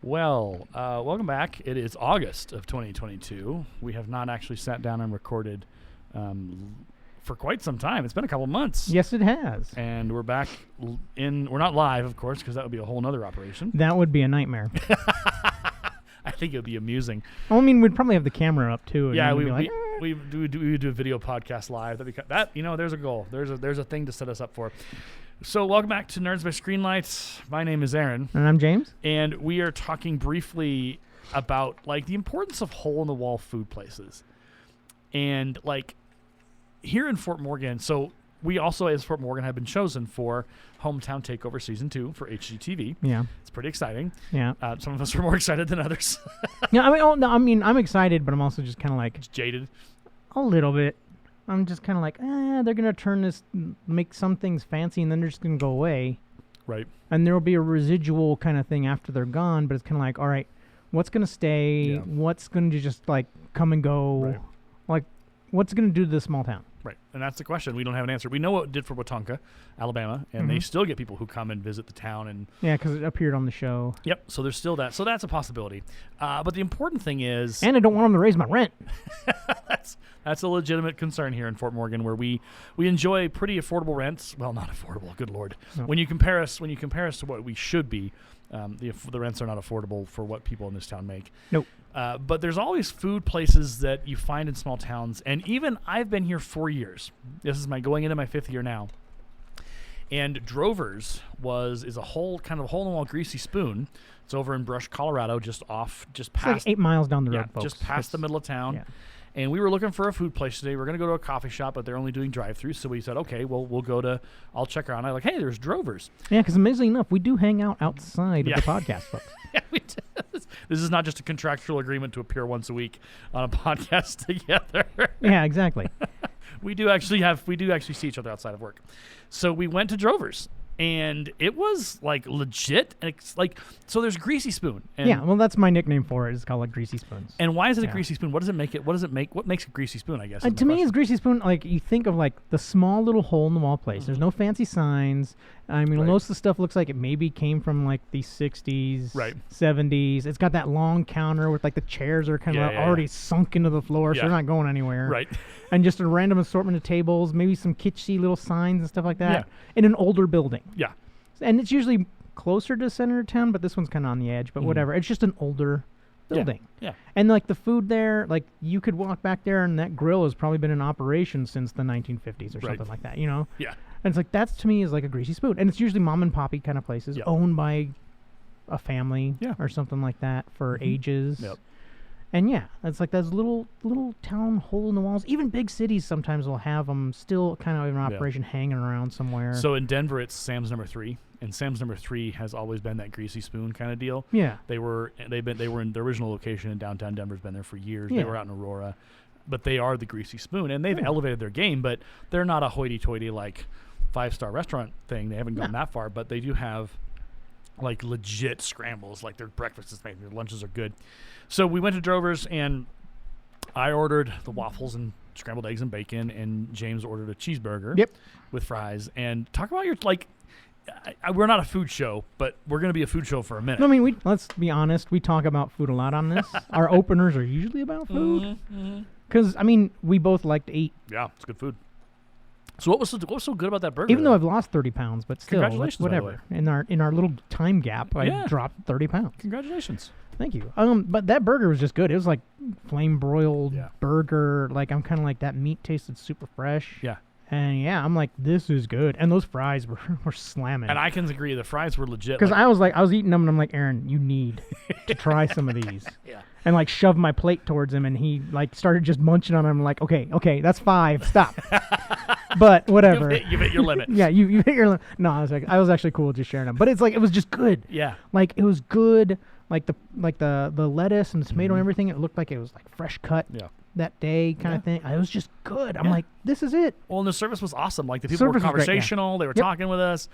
Welcome back. It is August of 2022. We have not actually sat down and recorded for quite some time. It's been a couple months. Yes, it has. And we're back we're not live, of course, because that would be a whole nother operation. That would be a nightmare. I think it would be amusing. Well, I mean, we'd probably have the camera up, too. Yeah, we do a video podcast live. There's a goal. There's a thing to set us up for. So welcome back to Nerds by Screenlight. My name is Aaron. And I'm James. And we are talking briefly about the importance of hole-in-the-wall food places. And here in Fort Morgan, so we also as Fort Morgan have been chosen for Hometown Takeover Season 2 for HGTV. Yeah. It's pretty exciting. Yeah. Some of us are more excited than others. Yeah, I'm excited, but I'm also just kind of Just jaded. A little bit. I'm just kind of they're going to turn this, make some things fancy, and then they're just going to go away. Right. And there will be a residual kind of thing after they're gone, but it's kind of all right, what's going to stay? Yeah. What's going to just, come and go? Right. What's it going to do to this small town? Right. And that's the question. We don't have an answer. We know what it did for Wetumpka, Alabama, and they still get people who come and visit the town. And yeah, because it appeared on the show. Yep. So there's still that. So that's a possibility. But the important thing is... And I don't want them to raise my rent. That's a legitimate concern here in Fort Morgan, where we enjoy pretty affordable rents. Well, not affordable. Good Lord. No. When you compare us to what we should be, the rents are not affordable for what people in this town make. Nope. But there's always food places that you find in small towns, and even I've been here 4 years. This is going into my 5th year now. And Drover's is a hole-in-the-wall greasy spoon. It's over in Brush, Colorado, just past 8 miles down the road, folks. Just past the middle of town. Yeah. And we were looking for a food place today. We're going to go to a coffee shop, but they're only doing drive-throughs. So we said, okay, well, I'll check around. I'm hey, there's Drover's. Yeah, because amazingly enough, we do hang out outside of the podcast, folks. Yeah, we do. This is not just a contractual agreement to appear once a week on a podcast together. Yeah, exactly. We do actually see each other outside of work. So we went to Drover's. And it was legit. So there's Greasy Spoon. And yeah, well, that's my nickname for it. It's called Greasy Spoons. And why is it a Greasy Spoon? What does it make it? What makes a Greasy Spoon, I guess? To me, it's Greasy Spoon. You think of the small little hole in the wall place. There's no fancy signs. I mean, most of the stuff looks like it maybe came from the 60s, 70s. It's got that long counter with the chairs are kind of already sunk into the floor, so they're not going anywhere. Right. And just a random assortment of tables, maybe some kitschy little signs and stuff like that in an older building. Yeah. And it's usually closer to center of town, but this one's kind of on the edge. But whatever. It's just an older building. Yeah. And the food there, you could walk back there and that grill has probably been in operation since the 1950s or something like that, Yeah. And it's that's to me is a Greasy Spoon. And it's usually mom and poppy kind of places owned by a family or something like that for ages. Yep. And it's those little town hole in the walls. Even big cities sometimes will have them still kind of in operation hanging around somewhere. So in Denver, it's Sam's Number 3, and Sam's Number 3 has always been that Greasy Spoon kind of deal. Yeah, they were in the original location in downtown Denver's been there for years. Yeah. They were out in Aurora, but they are the Greasy Spoon, and they've elevated their game. But they're not a hoity-toity 5-star restaurant thing. They haven't gone that far, but they do have legit scrambles. Their breakfast is made, their lunches are good. So we went to Drover's, and I ordered the waffles and scrambled eggs and bacon, and James ordered a cheeseburger with fries. And talk about your we're not a food show, but we're going to be a food show for a minute. I mean, let's be honest. We talk about food a lot on this. Our openers are usually about food. Because, we both like to eat. Yeah, it's good food. So what was so good about that burger? Even though I've lost 30 pounds, but still, congratulations, whatever. In our little time gap, I dropped 30 pounds. Congratulations. Thank you. But that burger was just good. It was flame broiled burger. I'm kind of that meat tasted super fresh. Yeah. And I'm this is good. And those fries were slamming. And I can agree, the fries were legit. Because I was eating them, and I'm Aaron, you need to try some of these. Yeah. And shoved my plate towards him, and he started just munching on them. Okay, that's 5. Stop. But whatever. You've hit your limit. Yeah, you hit your limit. No, I was actually cool just sharing them. But it's it was just good. Yeah. It was good. The lettuce and the tomato and everything, it looked like it was fresh cut that day kind of thing. It was just good. I'm this is it. Well, and the service was awesome. The people were conversational. They were talking with us.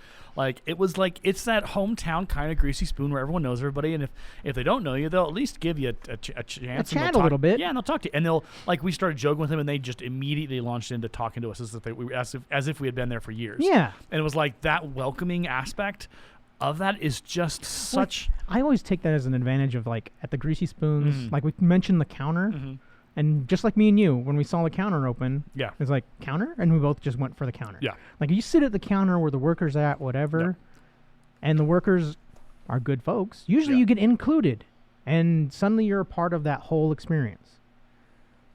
It was it's that hometown kind of Greasy Spoon where everyone knows everybody. And if they don't know you, they'll at least give you a chance. Chat a little bit. Yeah, and they'll talk to you. And they'll we started joking with them, and they just immediately launched into talking to us as if we had been there for years. Yeah. And it was that welcoming aspect. of that is just such. I always take that as an advantage of like at the Greasy Spoons, like we mentioned the counter, and just like me and you, when we saw the counter open, it's like counter, and we both just went for the counter. Yeah, like you sit at the counter where the workers at, whatever, and the workers are good folks. Usually, you get included, and suddenly you're a part of that whole experience.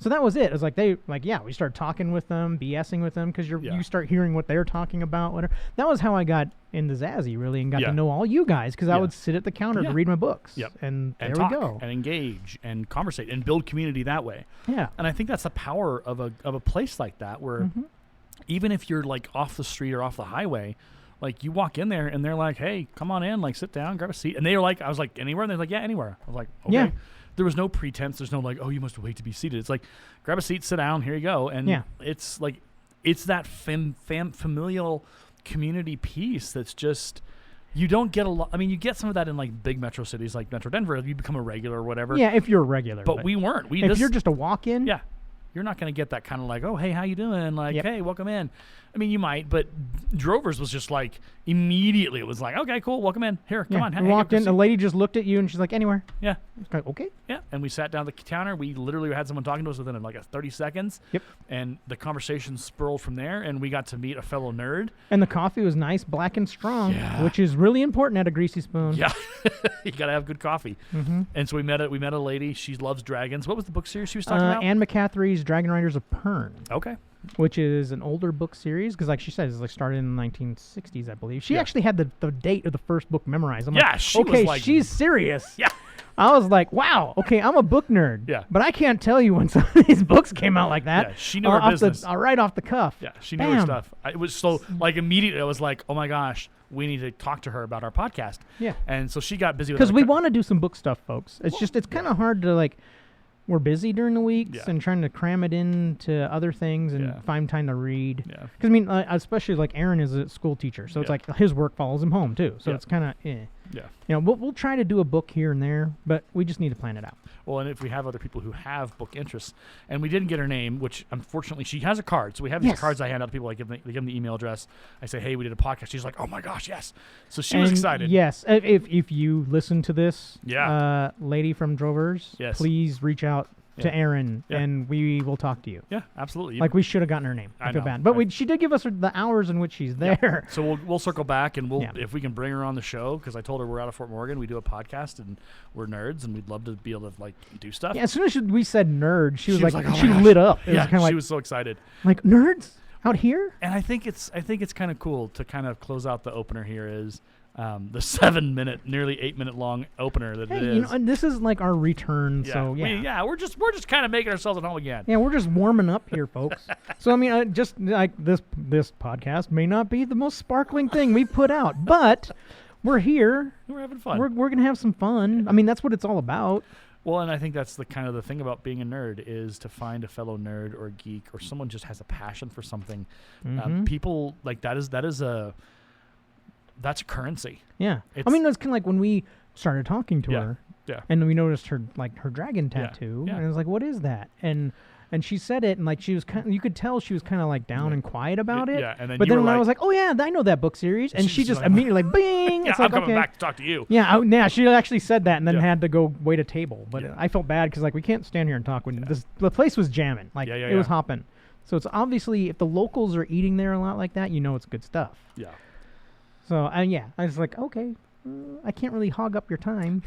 So that was it. It was like we started talking with them, BSing with them, because you start hearing what they're talking about. Whatever. That was how I got into Zazie, really, and got to know all you guys, because I would sit at the counter to read my books. And there talk, we go. And engage and conversate and build community that way. Yeah. And I think that's the power of a place like that, where even if you're like off the street or off the highway, like you walk in there and they're like, hey, come on in, like sit down, grab a seat. And they were like, I was like, anywhere? And they're like, yeah, anywhere. I was like, okay. Yeah. There was no pretense. There's no like, oh, you must wait to be seated. It's like, grab a seat, sit down, here you go. And it's like, it's that familial community piece that's just, you don't get a lot. I mean, you get some of that in like big metro cities like Metro Denver. You become a regular or whatever. Yeah, if you're a regular. But we weren't. If you're just a walk-in. Yeah. You're not going to get that kind of like, oh, hey, how you doing? Like, hey, welcome in. I mean, you might, but Drovers was just like, immediately it was like, okay, cool, welcome in. Here, come on. We walked in, the lady just looked at you and she's like, anywhere. Yeah. Like, okay. Yeah, and we sat down at the counter. We literally had someone talking to us within like 30 seconds. Yep. And the conversation spiraled from there, and we got to meet a fellow nerd. And the coffee was nice, black and strong, which is really important at a Greasy Spoon. Yeah. You got to have good coffee. And so we met a lady. She loves dragons. What was the book series she was talking about? Anne McCaffrey's Dragon Riders of Pern. Okay. Which is an older book series, because like she said, it's like started in the 1960s, I believe. She actually had the date of the first book memorized. I'm like, she was like, she's serious. Yeah. I was like, wow, okay, I'm a book nerd. Yeah. But I can't tell you when some of these books came out like that. Yeah, she knew her business. Right off the cuff. Yeah, she knew her stuff. It was so, like, immediately I was like, oh my gosh, we need to talk to her about our podcast. Yeah. And so she got busy with because we want to do some book stuff, folks. It's just, it's kind of hard to, like, we're busy during the weeks and trying to cram it into other things and find time to read. Yeah. Because, I mean, especially, like, Aaron is a school teacher, so it's like his work follows him home, too. So it's kind of, Yeah. You know, we'll try to do a book here and there, but we just need to plan it out. Well, and if we have other people who have book interests, and we didn't get her name, which unfortunately she has a card. So we have these cards I hand out to people. I give them the email address. I say, hey, we did a podcast. She's like, oh my gosh, yes. So she was excited. Yes. If you listen to this, lady from Drovers, please reach out to Aaron, and we will talk to you. Yeah, absolutely. Like, we should have gotten her name. I feel bad. But she did give us the hours in which she's there. Yeah. So we'll circle back, and if we can bring her on the show, because I told her we're out of Fort Morgan, we do a podcast, and we're nerds, and we'd love to be able to, like, do stuff. Yeah, as soon as we said nerd, she was like oh she lit up. It was she was so excited. Like, nerds? Out here? And I think it's kind of cool to kind of close out the opener here is the 7-minute, nearly 8-minute long opener that it is. You know, and this is like our return. Yeah. So we're just kind of making ourselves at home again. Yeah, we're just warming up here, folks. So I mean, just like this podcast may not be the most sparkling thing we put out, but we're here. We're having fun. We're gonna have some fun. I mean, that's what it's all about. Well, and I think that's the kind of the thing about being a nerd is to find a fellow nerd or a geek or someone just has a passion for something. People like that's a currency. Yeah. I mean, that's kind of like when we started talking to her. Yeah. And we noticed her dragon tattoo. Yeah. And I was like, what is that? And she said it, and like she was you could tell she was kind of like down and quiet about it. Yeah. And then but then when I was like, oh yeah, I know that book series, and she just immediately like, bing. Yeah, it's I'm like, coming back to talk to you. Yeah. She actually said that, and then had to go wait a table. But I felt bad because like we can't stand here and talk when the place was jamming. Like it was hopping. So it's obviously if the locals are eating there a lot like that, you know it's good stuff. Yeah. So, I was like, okay, I can't really hog up your time.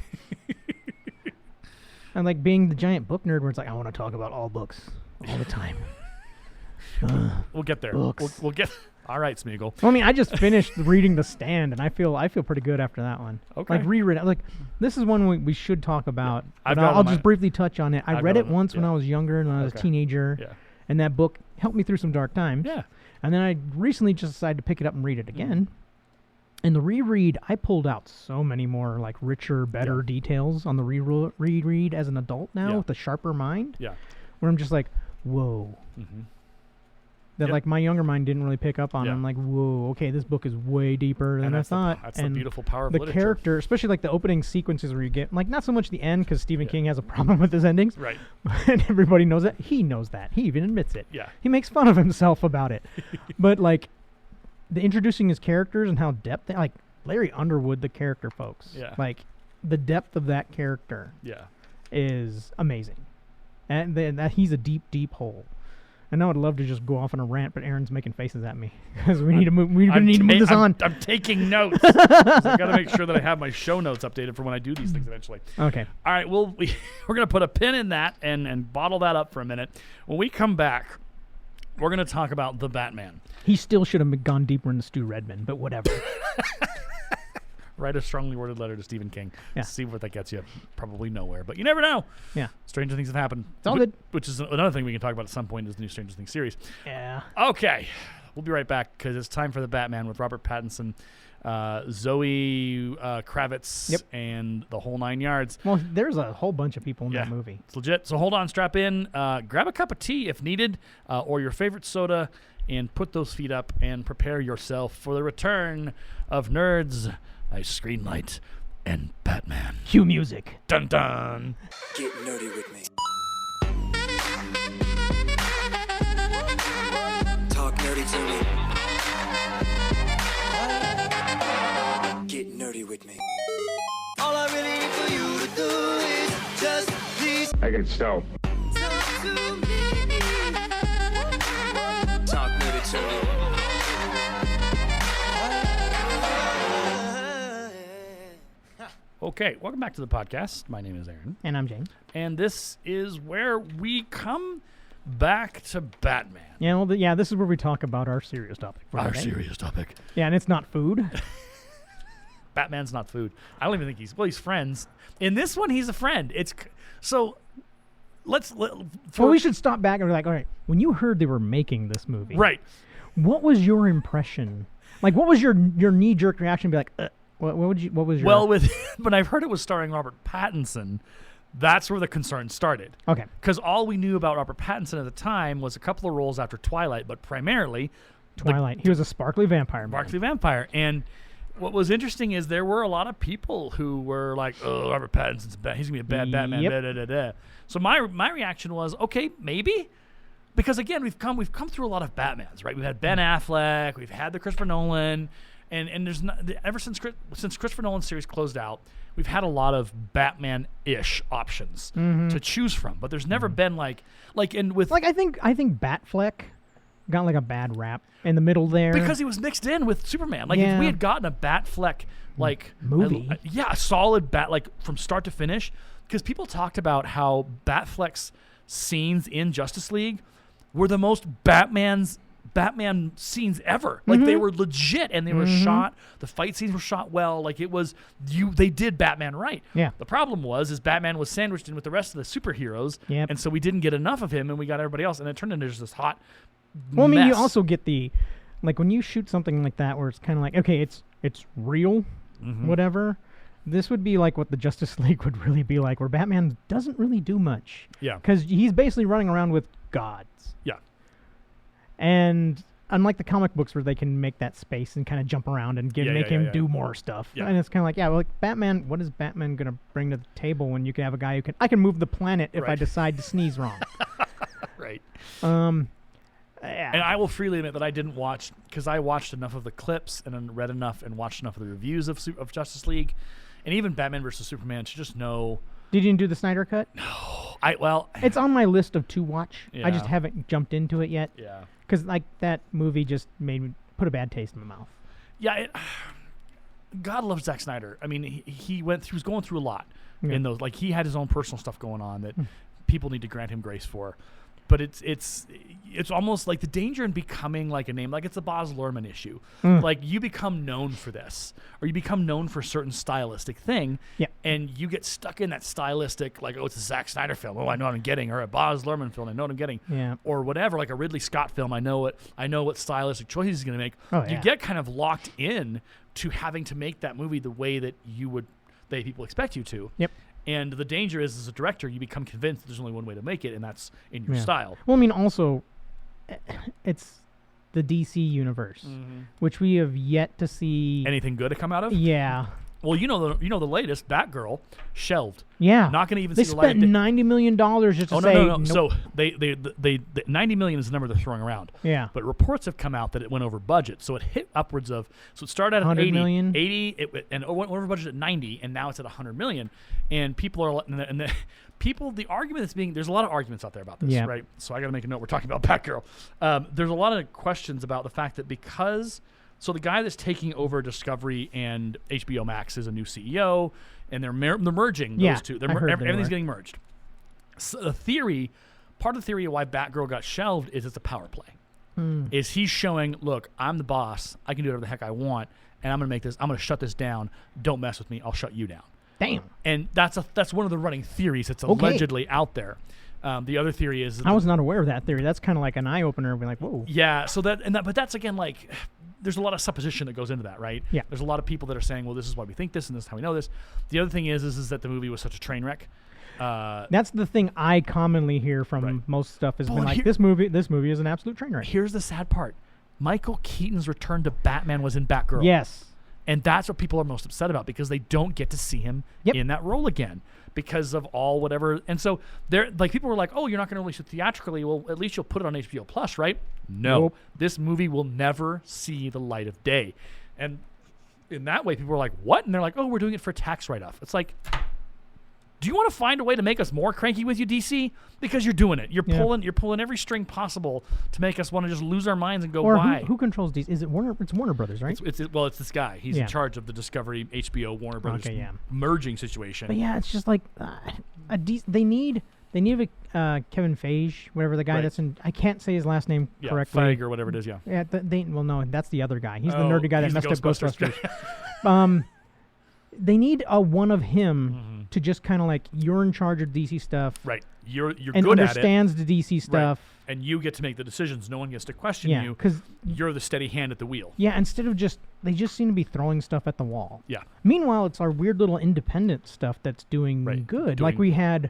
I'm like being the giant book nerd where it's like, I want to talk about all books all the time. We'll get there. We'll get. All right, Smeagol. Well, I mean, I just finished reading The Stand, and I feel pretty good after that one. Okay. Like, reread it. Like, this is one we should talk about. Yeah. I'll just briefly touch on it. I read it once when I was younger and I was a teenager. Yeah. And that book helped me through some dark times. Yeah. And then I recently just decided to pick it up and read it again. In the reread, I pulled out so many more like richer, better details on the reread as an adult now with a sharper mind. Yeah. Where I'm just like, whoa. Mm-hmm. That like my younger mind didn't really pick up on. I'm like, whoa, okay, this book is way deeper than I thought. That's the beautiful power of literature. The character, especially like the opening sequences where you get like not so much the end because Stephen King has a problem with his endings. Right. And everybody knows that. He knows that. He even admits it. Yeah. He makes fun of himself about it. But like the introducing his characters and how depth like Larry Underwood, the character, folks. Yeah. Like, the depth of that character is amazing. And that he's a deep, deep hole. I know I'd love to just go off on a rant, but Aaron's making faces at me because we need to move. We need to move this on. I'm taking notes. I got to make sure that I have my show notes updated for when I do these things eventually. Okay. All right. We're going to put a pin in that and bottle that up for a minute. When we come back, we're going to talk about the Batman. He still should have gone deeper into Stu Redman, but whatever. Write a strongly worded letter to Stephen King. Yeah. See what that gets you. Probably nowhere, but you never know. Yeah. Stranger things have happened. It's all good. Which is another thing we can talk about at some point is the new Stranger Things series. Yeah. Okay. We'll be right back because it's time for the Batman with Robert Pattinson, Zoe Kravitz, and the whole 9 yards. Well, there's a whole bunch of people in that movie. It's legit. So hold on, strap in, grab a cup of tea if needed, or your favorite soda, and put those feet up and prepare yourself for the return of Nerds, Ice Screenlight, and Batman. Cue music. Dun dun. Get nerdy with me. Talk nerdy to me. Get nerdy with me. All I really need for you to do is just please. I get stoked. Talk to me. Talk nerdy to me. Okay, welcome back to the podcast. My name is Aaron. And I'm James. And this is where we come back to Batman. Yeah, well, this is where we talk about our serious topic. Serious topic. Yeah, and it's not food. Batman's not food. I don't even think he's friends. In this one, he's a friend. We should stop back and be like, all right, when you heard they were making this movie, right? What was your impression? Like, what was your knee-jerk reaction? Be like, what was your... Well, when I've heard it was starring Robert Pattinson, that's where the concern started. Okay. Because all we knew about Robert Pattinson at the time was a couple of roles after Twilight, but primarily Twilight. He was a sparkly vampire. Sparkly vampire. And what was interesting is there were a lot of people who were like, "Oh, Robert Pattinson's bad. He's gonna be a bad Batman." Yep. Da, da, da, da. So my reaction was, okay, maybe. Because again, we've come through a lot of Batmans, right? We've had Ben Affleck, we've had the Christopher Nolan. And there's not, ever since Christopher Nolan's series closed out, we've had a lot of Batman-ish options to choose from. But there's never been I think Batfleck got like a bad rap in the middle there because he was mixed in with Superman. Like if we had gotten a Batfleck movie, a solid Bat from start to finish, because people talked about how Batfleck's scenes in Justice League were the most Batman scenes ever. Like they were legit and they were shot. The fight scenes were shot well. Like it was they did Batman right. Yeah. The problem is Batman was sandwiched in with the rest of the superheroes. Yep. And so we didn't get enough of him and we got everybody else. And it turned into just this hot Well, I mean, mess. you also get when you shoot something like that where it's kind of like, okay, it's real, whatever. This would be like what the Justice League would really be like, where Batman doesn't really do much. Yeah. Because he's basically running around with gods. Yeah. And unlike the comic books where they can make that space and kind of jump around and make him do more stuff. Yeah. And it's kind of like, Batman, what is Batman going to bring to the table when you can have a guy I can move the planet if I decide to sneeze wrong. Right. Yeah. And I will freely admit that I didn't watch, because I watched enough of the clips and then read enough and watched enough of the reviews of Justice League and even Batman versus Superman to just know. Did you do the Snyder Cut? No. It's on my list of to watch. Yeah. I just haven't jumped into it yet. Yeah. Because that movie just made me put a bad taste in my mouth. Yeah. God loves Zack Snyder. I mean, he was going through a lot in those. Like he had his own personal stuff going on that people need to grant him grace for. But it's almost like the danger in becoming like a name, like it's a Baz Luhrmann issue. Like you become known for this, or you become known for a certain stylistic thing, and you get stuck in that stylistic, like, oh, it's a Zack Snyder film, oh, I know what I'm getting, or a Baz Luhrmann film, I know what I'm getting, or whatever, like a Ridley Scott film, I know what stylistic choices he's going to make. You get kind of locked in to having to make that movie the way that people expect you to. Yep. And the danger is, as a director, you become convinced there's only one way to make it, and that's in your style. Well, I mean, also, it's the DC universe, which we have yet to see anything good to come out of. Yeah. Well, you know the latest Batgirl shelved. Yeah, not going to even they see the light of day. spent $90 million just to say. No. Nope. So they $90 million is the number they're throwing around. Yeah, but reports have come out that it went over budget. So it hit upwards of. So it started at 100 80 million. and it went over budget at 90, and now it's at 100 million. And people are the argument that's being, there's a lot of arguments out there about this, right? So I got to make a note. We're talking about Batgirl. There's a lot of questions about the fact that because. So the guy that's taking over Discovery and HBO Max is a new CEO, and they're merging those two. Everything's getting merged. So part of the theory of why Batgirl got shelved is it's a power play. Is he's showing, look, I'm the boss. I can do whatever the heck I want, and I'm going to shut this down. Don't mess with me. I'll shut you down. Damn. And that's one of the running theories that's allegedly out there. The other theory is I was not aware of that theory. That's kind of like an eye opener. Being like, whoa. Yeah. So but that's again like. There's a lot of supposition that goes into that, right? Yeah. There's a lot of people that are saying, well, this is why we think this and this is how we know this. The other thing is that the movie was such a train wreck. That's the thing I commonly hear from most stuff has been like, this movie is an absolute train wreck. Here's the sad part. Michael Keaton's return to Batman was in Batgirl. Yes. And that's what people are most upset about because they don't get to see him in that role again because of all whatever. And so people were like, oh, you're not going to release it theatrically. Well, at least you'll put it on HBO Plus, right? No. Nope. This movie will never see the light of day. And in that way, people were like, what? And they're like, oh, we're doing it for a tax write-off. It's like, do you want to find a way to make us more cranky with you, DC? Because you're doing it. You're pulling every string possible to make us want to just lose our minds and go, why? Who controls DC? Is it Warner? It's Warner Brothers, right? It's this guy. He's in charge of the Discovery, HBO, Warner Brothers merging situation. But yeah, it's just like they need Kevin Feige, whatever the guy that's in. I can't say his last name correctly. Feige or whatever it is. Yeah. Yeah. No, that's the other guy. He's the nerdy guy that messed up Ghostbusters. They need one of him to just kind of like, you're in charge of DC stuff. Right. You're and good at it. Understands the DC stuff. Right. And you get to make the decisions. No one gets to question you because you're the steady hand at the wheel. Yeah, instead of they just seem to be throwing stuff at the wall. Yeah. Meanwhile, it's our weird little independent stuff that's doing good. Like we had,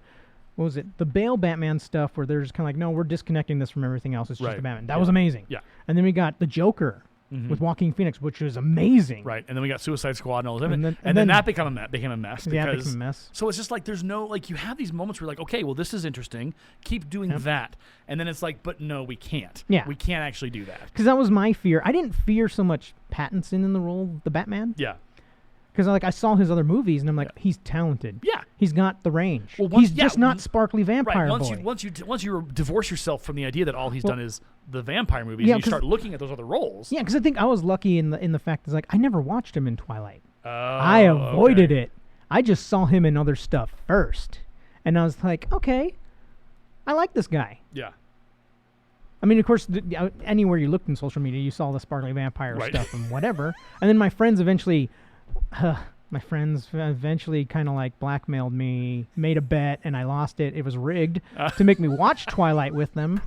what was it, the Bale Batman stuff where they're just kind of like, no, we're disconnecting this from everything else. It's just the Batman. That was amazing. Yeah. And then we got the Joker. With Joaquin Phoenix, which was amazing. Right, and then we got Suicide Squad and all that. And then that became a mess. Yeah, it became a mess. So it's just like there's no, like you have these moments where you're like, okay, well, this is interesting. Keep doing that. And then it's like, but no, we can't. Yeah. We can't actually do that. Because that was my fear. I didn't fear so much Pattinson in the role of the Batman. Yeah. Because I saw his other movies, and I'm like, he's talented. Yeah. He's got the range. Well, he's just not sparkly vampire boy. Once you divorce yourself from the idea that all he's done is the vampire movies, and you start looking at those other roles. Yeah, because I think I was lucky in the fact that I never watched him in Twilight. I avoided it. I just saw him in other stuff first, and I was like, okay, I like this guy. Yeah. I mean, of course, anywhere you looked in social media, you saw the sparkly vampire stuff and whatever. And then my friends eventually kind of like blackmailed me, made a bet, and I lost it. It was rigged to make me watch Twilight with them.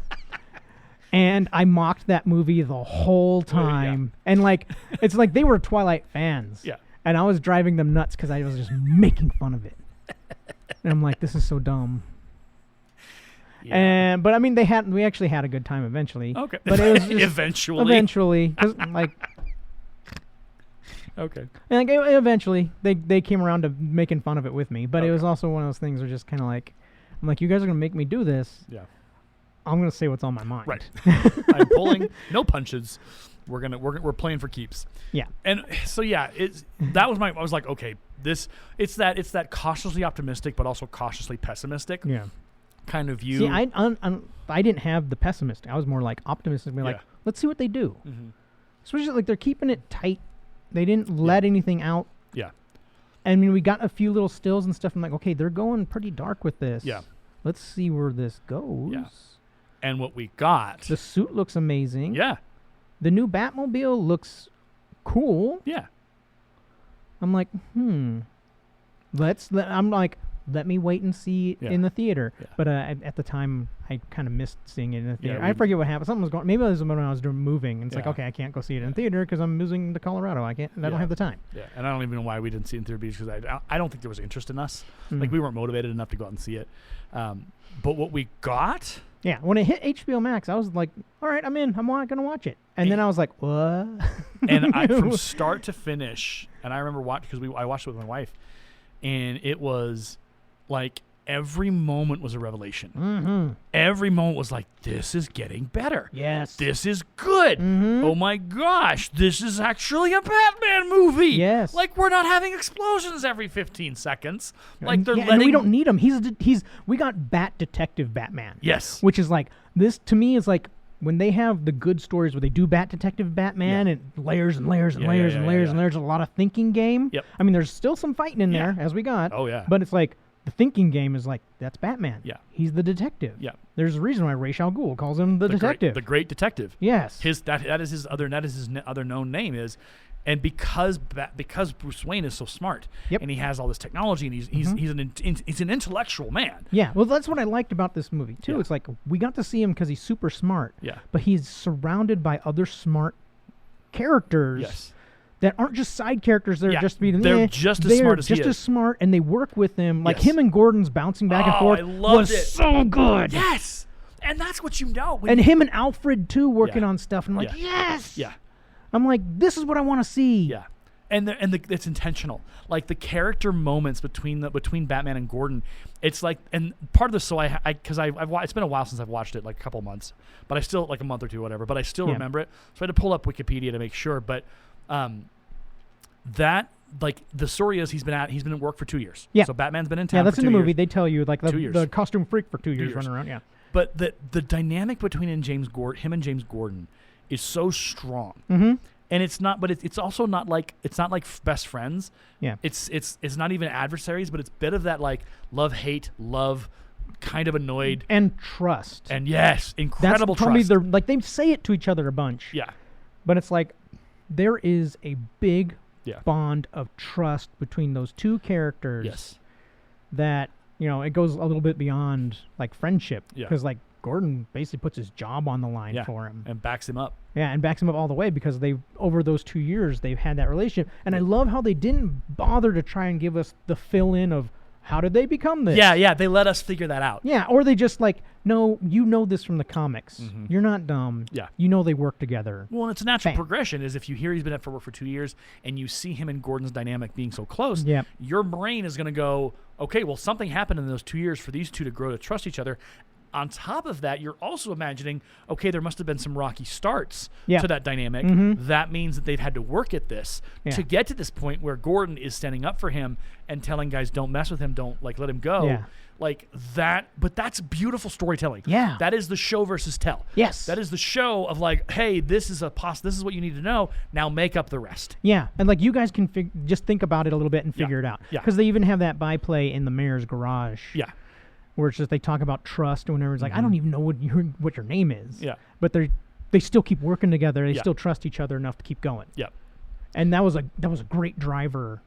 And I mocked that movie the whole time. And it's like they were Twilight fans. Yeah. And I was driving them nuts because I was just making fun of it. And I'm like, this is so dumb. Yeah. But I mean, we actually had a good time eventually. Okay. But it was just eventually. 'cause, okay. And eventually, they came around to making fun of it with me. But it was also one of those things where just kind of like, I'm like, you guys are gonna make me do this. Yeah. I'm gonna say what's on my mind. Right. I'm pulling no punches. We're playing for keeps. Yeah. And so I was like, okay, it's that cautiously optimistic but also cautiously pessimistic. Yeah. Kind of view. See, I didn't have the pessimistic. I was more like optimistic. Like, let's see what they do. Mm-hmm. Especially like they're keeping it tight. They didn't let anything out. Yeah. I mean, we got a few little stills and stuff. I'm like, okay, they're going pretty dark with this. Yeah. Let's see where this goes. Yeah. And what we got. The suit looks amazing. Yeah. The new Batmobile looks cool. Yeah. I'm like, let me wait and see it in the theater. Yeah. But at the time, I kind of missed seeing it in the theater. I forget what happened. Something was going. Maybe it was when I was moving. And it's like, okay, I can't go see it in theater because I'm moving to Colorado. I don't have the time. Yeah, and I don't even know why we didn't see it in theater because I don't think there was interest in us. Like we weren't motivated enough to go out and see it. But what we got. Yeah, when it hit HBO Max, I was like, all right, I'm in. I'm going to watch it. And then I was like, what? And from start to finish, And I remember watching because I watched it with my wife, and it was like every moment was a revelation. Mm-hmm. Every moment was like, this is getting better. Yes. This is good. Mm-hmm. Oh my gosh, this is actually a Batman movie. Yes. Like, we're not having explosions every 15 seconds. Like, they're letting... And we don't need him. We got Bat Detective Batman. Yes. Which is like, this to me is like, when they have the good stories where they do Bat Detective Batman and layers and layers and layers and layers and layers, a lot of thinking game. Yep. I mean, there's still some fighting in there, as we got. Oh, yeah. But it's like, the thinking game is like, that's Batman. Yeah. He's the detective. Yeah. There's a reason why Ra's al Ghul calls him the detective. The great detective. Yes. That is his other known name is, and because Bruce Wayne is so smart, and he has all this technology, and he's an intellectual man. Yeah. Well, that's what I liked about this movie too. Yeah. It's like we got to see him because he's super smart. Yeah. But he's surrounded by other smart characters. Yes. That aren't just side characters. They're just being. They're just as smart as he is. Just as smart, and they work with him. Like him and Gordon's bouncing back and forth I loved was so good. Yes, and that's what you know. And him and Alfred too working on stuff. And I'm like, yes. Yeah. I'm like, this is what I want to see. Yeah. And it's intentional. Like the character moments between Batman and Gordon, it's like, and part of this, so because it's been a while since I've watched it, like a couple months, but I still, like a month or two, whatever, but I still remember it. So I had to pull up Wikipedia to make sure. But that, like, the story is he's been at work for 2 years. Yeah. So Batman's been in town. Yeah, that's for in the 2 movie. years. They tell you like 2 years. the costume freak for 2 years 2 years running around. Yeah. But the dynamic between him and James Gordon is so strong. Mm-hmm. And it's not, but it's also not like, it's not like best friends. Yeah. It's not even adversaries, but it's a bit of that like love, kind of annoyed. And trust. And yes, incredible That's probably trust. like they say it to each other a bunch. Yeah. But it's like there is a big bond of trust between those two characters. Yes. That, it goes a little bit beyond like friendship. Yeah. Because like Gordon basically puts his job on the line for him. And backs him up. Yeah, and backs him up all the way because over those 2 years, they've had that relationship. And I love how they didn't bother to try and give us the fill-in of how did they become this? Yeah, they let us figure that out. Yeah, or they just like, no, you know this from the comics. Mm-hmm. You're not dumb. Yeah. You know they work together. Well, and it's a natural progression is if you hear he's been at for work for 2 years and you see him and Gordon's dynamic being so close, your brain is going to go, okay, well, something happened in those 2 years for these two to grow to trust each other. On top of that, you're also imagining, okay, there must have been some rocky starts to that dynamic. Mm-hmm. That means that they've had to work at this to get to this point where Gordon is standing up for him and telling guys, don't mess with him, don't like let him go. Yeah. Like that, but that's beautiful storytelling. Yeah. That is the show versus tell. Yes. That is the show of like, hey, this is this is what you need to know. Now make up the rest. Yeah. And like you guys can just think about it a little bit and figure it out. Yeah. Because they even have that byplay in the mayor's garage. Yeah. Where it's just they talk about trust and whenever it's like, I don't even know what your name is. Yeah. But they still keep working together. They still trust each other enough to keep going. Yeah. And that was a great driver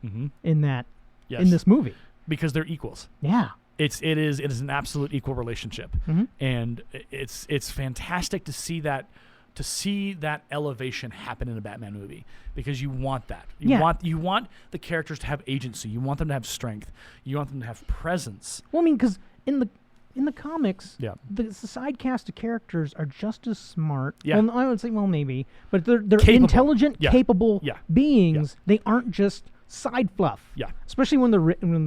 in that Yes. in this movie. Because they're equals. Yeah. It is an absolute equal relationship. And it's fantastic to see that elevation happen in a Batman movie because you want that. You want the characters to have agency. You want them to have strength. You want them to have presence. Well, I mean, because in the comics, the side cast of characters are just as smart. Yeah. Well, I would say, maybe, but they're capable. intelligent, capable beings. Yeah. They aren't just side fluff. Yeah. Especially when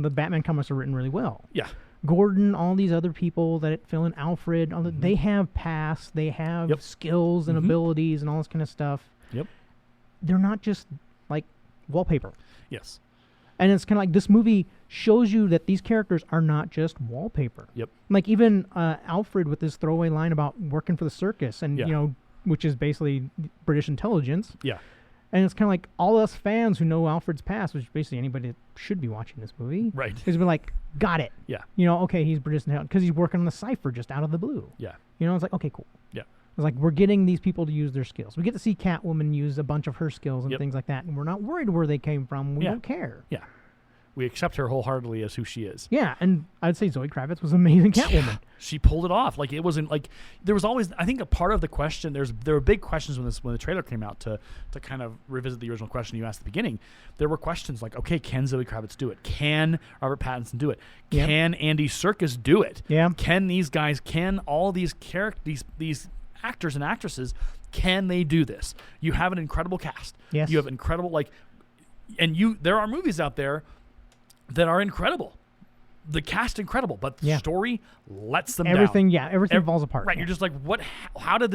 the Batman comics are written really well. Yeah. Gordon, all these other people that fill in, Alfred, they have past, they have skills and abilities and all this kind of stuff. Yep. They're not just like wallpaper. Yes. And it's kind of like this movie shows you that these characters are not just wallpaper. Yep. Like even Alfred with this throwaway line about working for the circus and, which is basically British intelligence. Yeah. And it's kind of like all us fans who know Alfred's past, which basically anybody that should be watching this movie. Right. Has been like, got it. Yeah. Okay, he's British intelligence because he's working on the cipher just out of the blue. Yeah. It's like, okay, cool. Yeah. It's like we're getting these people to use their skills. We get to see Catwoman use a bunch of her skills and things like that, and we're not worried where they came from. We don't care. Yeah. We accept her wholeheartedly as who she is. Yeah, and I'd say Zoe Kravitz was an amazing Catwoman. She pulled it off. Like it wasn't like there was always. I think a part of the question. There were big questions when the trailer came out to kind of revisit the original question you asked at the beginning. There were questions like, okay, can Zoe Kravitz do it? Can Robert Pattinson do it? Can Andy Serkis do it? Yeah. Can these guys? Can all these these actors and actresses? Can they do this? You have an incredible cast. Yes. You have incredible there are movies out there that are incredible. The cast incredible, but the story lets them everything. down. Yeah, everything falls apart. Right, you're just like, what? How did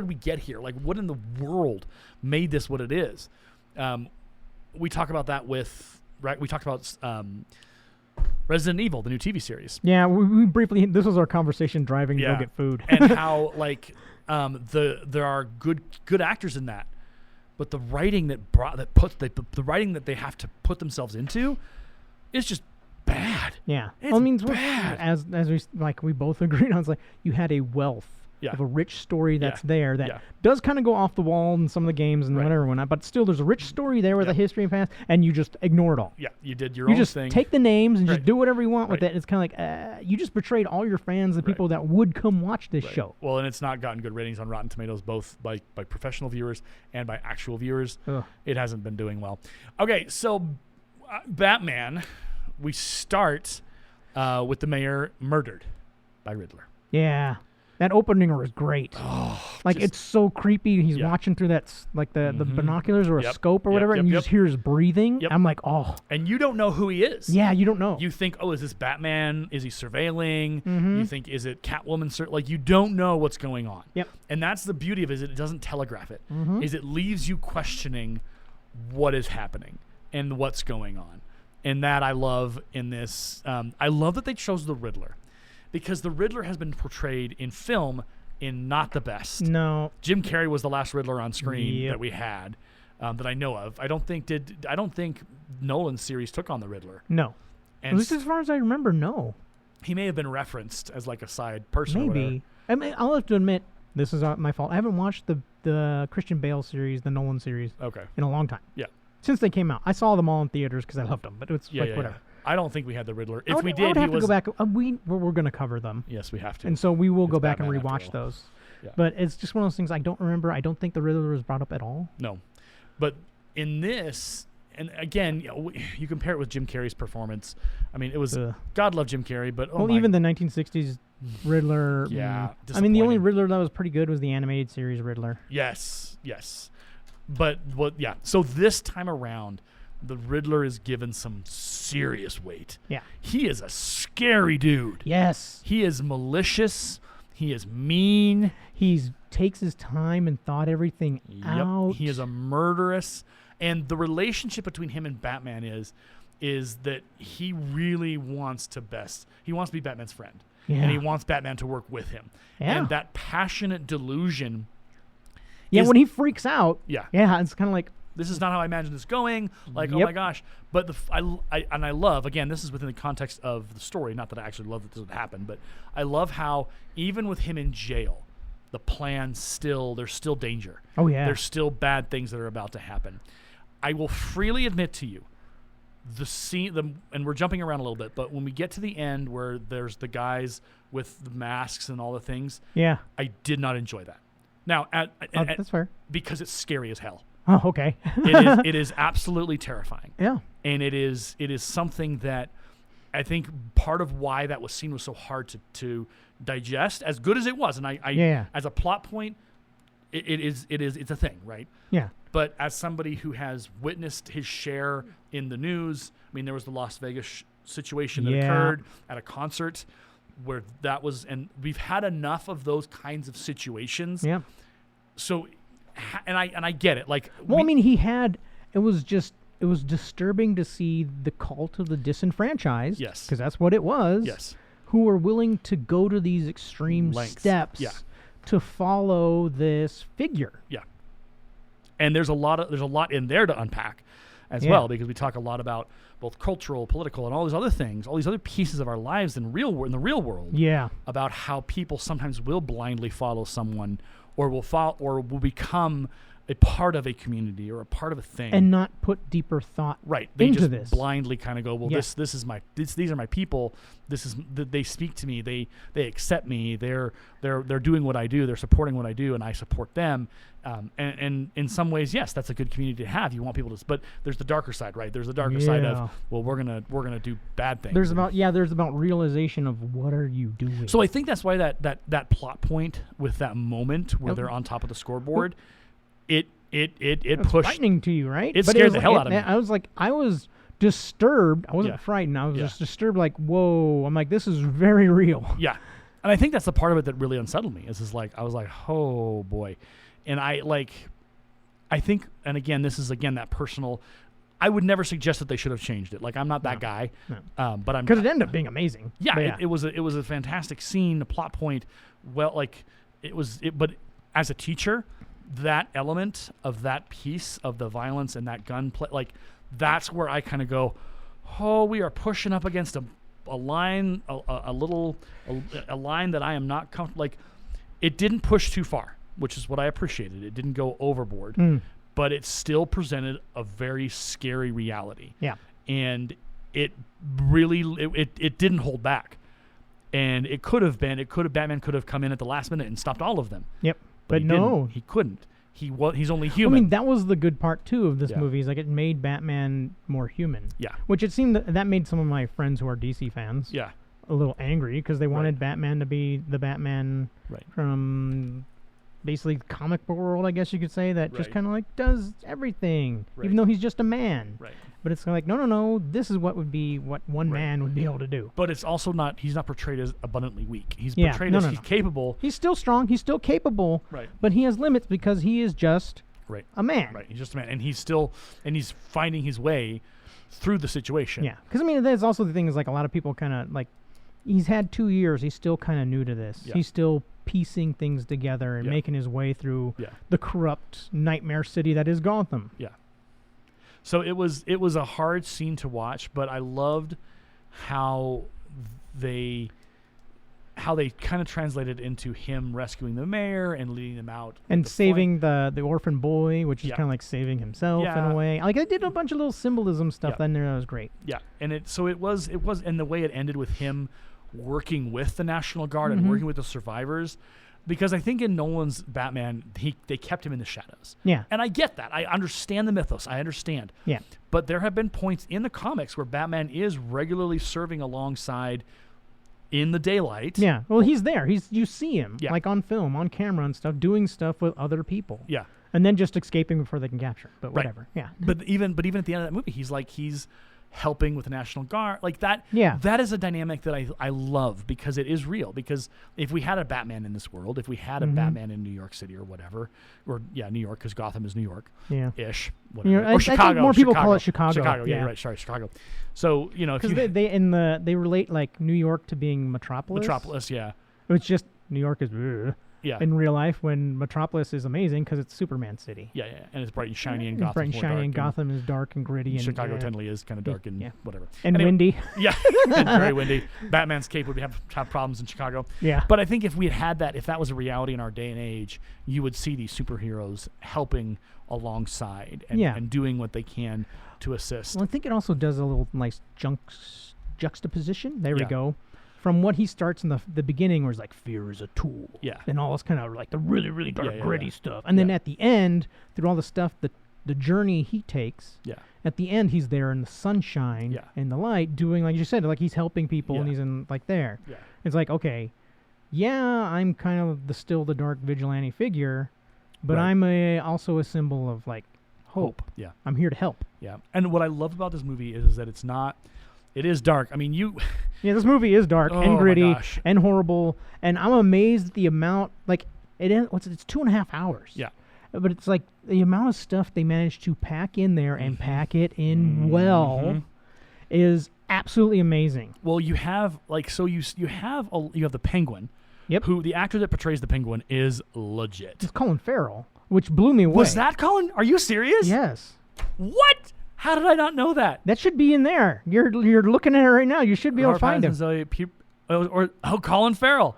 we get here? Like, what in the world made this what it is? We talk about that with We talked about Resident Evil, the new TV series. Yeah, we briefly. This was our conversation driving to go get food, and how like there are good actors in that, but the writing the writing that they have to put themselves into is just bad. Yeah, it's bad. As we both agreed on, it's like you had a wealth of a rich story that's there that does kind of go off the wall in some of the games and whatever, but still there's a rich story there with a history and past, and you just ignore it all. Yeah, you did your own thing. You just take the names and just do whatever you want with it. It's kind of like you just betrayed all your fans, the people that would come watch this show. Well, and it's not gotten good ratings on Rotten Tomatoes, both by professional viewers and by actual viewers. Ugh. It hasn't been doing well. Okay, so Batman, we start with the mayor murdered by Riddler. Yeah. That opening was great. Oh, it's so creepy. He's watching through that, the binoculars or a scope or whatever, and you just hear his breathing. Yep. I'm like, oh. And you don't know who he is. Yeah, you don't know. You think, is this Batman? Is he surveilling? Mm-hmm. You think, is it Catwoman? Like, you don't know what's going on. Yep. And that's the beauty of it, is it doesn't telegraph it. Mm-hmm. Is it leaves you questioning what is happening and what's going on. And that I love in this. I love that they chose the Riddler. Because the Riddler has been portrayed in film in not the best. No. Jim Carrey was the last Riddler on screen that we had, that I know of. I don't think Nolan's series took on the Riddler. No. And at least as far as I remember, no. He may have been referenced as like a side person. Maybe. I mean, I'll have to admit, this is my fault. I haven't watched the Christian Bale series, the Nolan series, in a long time. Yeah. Since they came out, I saw them all in theaters because I loved them. But it's whatever. Yeah. I don't think we had the Riddler. If we I did, would have to go back. We're going to cover them. Yes, we have to. And so we will go back and rewatch those. Yeah. But it's just one of those things I don't remember. I don't think the Riddler was brought up at all. No. But in this, and again, you compare it with Jim Carrey's performance. I mean, it was, God love Jim Carrey, but even the 1960s Riddler. Yeah. I mean, the only Riddler that was pretty good was the animated series Riddler. Yes. But, so this time around, the Riddler is given some serious weight. Yeah. He is a scary dude. Yes. He is malicious. He is mean. He takes his time and thought everything out. He is a murderous. And the relationship between him and Batman is that he really wants to be Batman's friend. Yeah. And he wants Batman to work with him. Yeah. And that passionate delusion. Yeah, when he freaks out. Yeah. Yeah, it's kind of like, this is not how I imagine this going. Like, oh my gosh. But I love, again, this is within the context of the story. Not that I actually love that this would happen, but I love how even with him in jail, the plan there's still danger. Oh yeah. There's still bad things that are about to happen. I will freely admit to you, the scene, and we're jumping around a little bit, but when we get to the end where there's the guys with the masks and all the things, I did not enjoy that. Now, that's fair. Because it's scary as hell. Oh, okay. It is absolutely terrifying. Yeah. And it is something that I think part of why that scene was so hard to digest, as good as it was. And I as a plot point, it's a thing, right? Yeah. But as somebody who has witnessed his share in the news, I mean, there was the Las Vegas situation that occurred at a concert where that was, and we've had enough of those kinds of situations. Yeah. So, and I get it. Like, well, I mean, it was disturbing to see the cult of the disenfranchised. Yes. Because that's what it was. Yes. Who were willing to go to these extreme steps to follow this figure. Yeah. And there's a lot in there to unpack as well, because we talk a lot about both cultural, political, and all these other things, all these other pieces of our lives in the real world. Yeah. About how people sometimes will blindly follow someone, or will become a part of a community or a part of a thing, and not put deeper thought They into just this. blindly kind of go, well, these are my people. They speak to me. They accept me. They're doing what I do. They're supporting what I do, and I support them. And in some ways, yes, that's a good community to have. You want people to, but there's the darker side, right? There's the darker side of, well, we're gonna do bad things. There's about realization of what are you doing. So I think that's why that plot point with that moment where they're on top of the scoreboard, it it It's pushed. frightening to you, right? It But scared was the hell like- out of me. I was disturbed. I wasn't Yeah. frightened. I was Yeah. just disturbed. Like, whoa! I'm like, this is very real. Yeah. And I think that's the part of it that really unsettled me. Is like I was like, oh boy, and I think, and again, this is that personal. I would never suggest that they should have changed it. Like I'm not that guy, but I'm Because it ended up being amazing. Yeah, But it was a fantastic scene, a plot point. Well, like but as a teacher, that element of that piece of the violence and that gunplay, like that's where I kind of go, oh, we are pushing up against a line, a line that I am not comfortable. Like it didn't push too far, which is what I appreciated. It didn't go overboard, but it still presented a very scary reality. Yeah. And it really it didn't hold back. And Batman could have come in at the last minute and stopped all of them. Yep. But But no. didn't. He couldn't. He's only I human. mean, that was the good part too of this Yeah. movie. Is like it made Batman more human. Yeah. Which it seemed that made some of my friends who are DC fans Yeah. a little angry because they wanted Batman to be the Batman Right. from basically the comic book world, I guess you could say, that just Right. kind of like does everything, Right. even though he's just a man. Right. But it's like, no, this is what one Right. man would be able to do. But it's also he's not portrayed as abundantly weak. He's Yeah, portrayed no, as no, he's no. capable. He's still strong. He's still capable. Right. But he has limits because he is just Right. a man. Right. He's just a man. And he's finding his way through the situation. Yeah. Because, I mean, there's also the thing is, like, a lot of people kind of, like, he's had 2 years. He's still kind of new to this. Yeah. He's still piecing things together and Yeah. making his way through Yeah. the corrupt nightmare city that is Gotham. Yeah. So it was a hard scene to watch, but I loved how they kind of translated into him rescuing the mayor and leading them out And the saving the orphan boy, which is Yeah. kind of like saving himself in Yeah. a way. Like, I did a bunch of little symbolism stuff Yeah. in there that was great. Yeah, and it was and the way it ended with him working with the National Guard Mm-hmm. and working with the survivors, because I think in Nolan's Batman they kept him in the shadows. Yeah. And I get that. I understand the mythos. I understand. Yeah. But there have been points in the comics where Batman is regularly serving alongside in the daylight. Yeah. Well, he's there. You see him, Yeah. like on film, on camera and stuff, doing stuff with other people. Yeah. And then just escaping before they can capture him. But Right. whatever. Yeah. But even at the end of that movie, he's helping with the National Guard. Like that. Yeah. That is a dynamic that I love because it is real. Because if we had a Batman in this world, if we had a Batman in New York City or whatever, New York, because Gotham is New York. Yeah. Ish. Whatever. You know, Or I Chicago. think more people call it Chicago. Chicago. Yeah, Yeah. you're right. Sorry, Chicago. So if Because you they relate like New York to being Metropolis. Metropolis, yeah, It's just New York is ugh yeah, in real life when Metropolis is amazing because it's Superman city. yeah, and it's bright and shiny, and It's Gotham's bright and more shiny, dark, and Gotham is dark and gritty, and Chicago technically is kind of dark and yeah. whatever. and Anyway, windy. Yeah, and very windy. Batman's cape would have problems in Chicago. Yeah. But I think if we had that, if that was a reality in our day and age, you would see these superheroes helping alongside and, Yeah. and doing what they can to assist. Well, I think it also does a little nice juxtaposition. There we Yeah. go. From what he starts in the beginning, where it's like fear is a tool. Yeah. And all this kind of like the really, really dark, Yeah, gritty yeah. stuff. And then Yeah. at the end, through all the stuff, the journey he takes. Yeah. At the end, he's there in the sunshine Yeah. and the light, doing like you said, like he's helping people, and Yeah. he's in like there. Yeah. It's like, okay, yeah, I'm kind of still the dark vigilante figure, but Right. I'm also a symbol of like hope. Yeah. I'm here to help. Yeah. And what I love about this movie is that it is dark. I mean, Yeah, this movie is dark Oh and my gritty gosh. and horrible, and I'm amazed at the amount. Like it's 2.5 hours. Yeah. But it's like the amount of stuff they managed to pack in there and pack it in well is absolutely amazing. well, you have you have the Penguin. Yep. Who the actor that portrays the Penguin is legit. It's Colin Farrell, which blew me away. Was that Colin? Are you serious? Yes. What? How did I not know that? That should be in there. You're looking at it right now. You should be able to find him. Colin Farrell.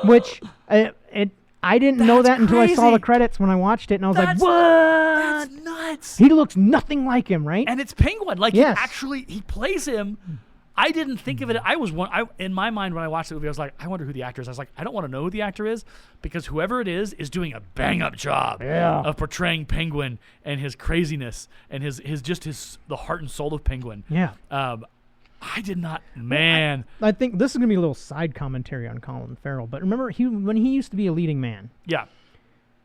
Which I didn't know That's that until I saw the crazy. credits when I watched it, and I was That's- like, "What?" That's nuts. He looks nothing like him, right? And it's Penguin. Like Yes. he plays him. I didn't think of it. In my mind when I watched the movie, I was like, I wonder who the actor is. I was like, I don't want to know who the actor is because whoever it is doing a bang up job Yeah. of portraying Penguin and his craziness and his the heart and soul of Penguin. Yeah. I did not, man. I think this is going to be a little side commentary on Colin Farrell, but remember when he used to be a leading man, Yeah.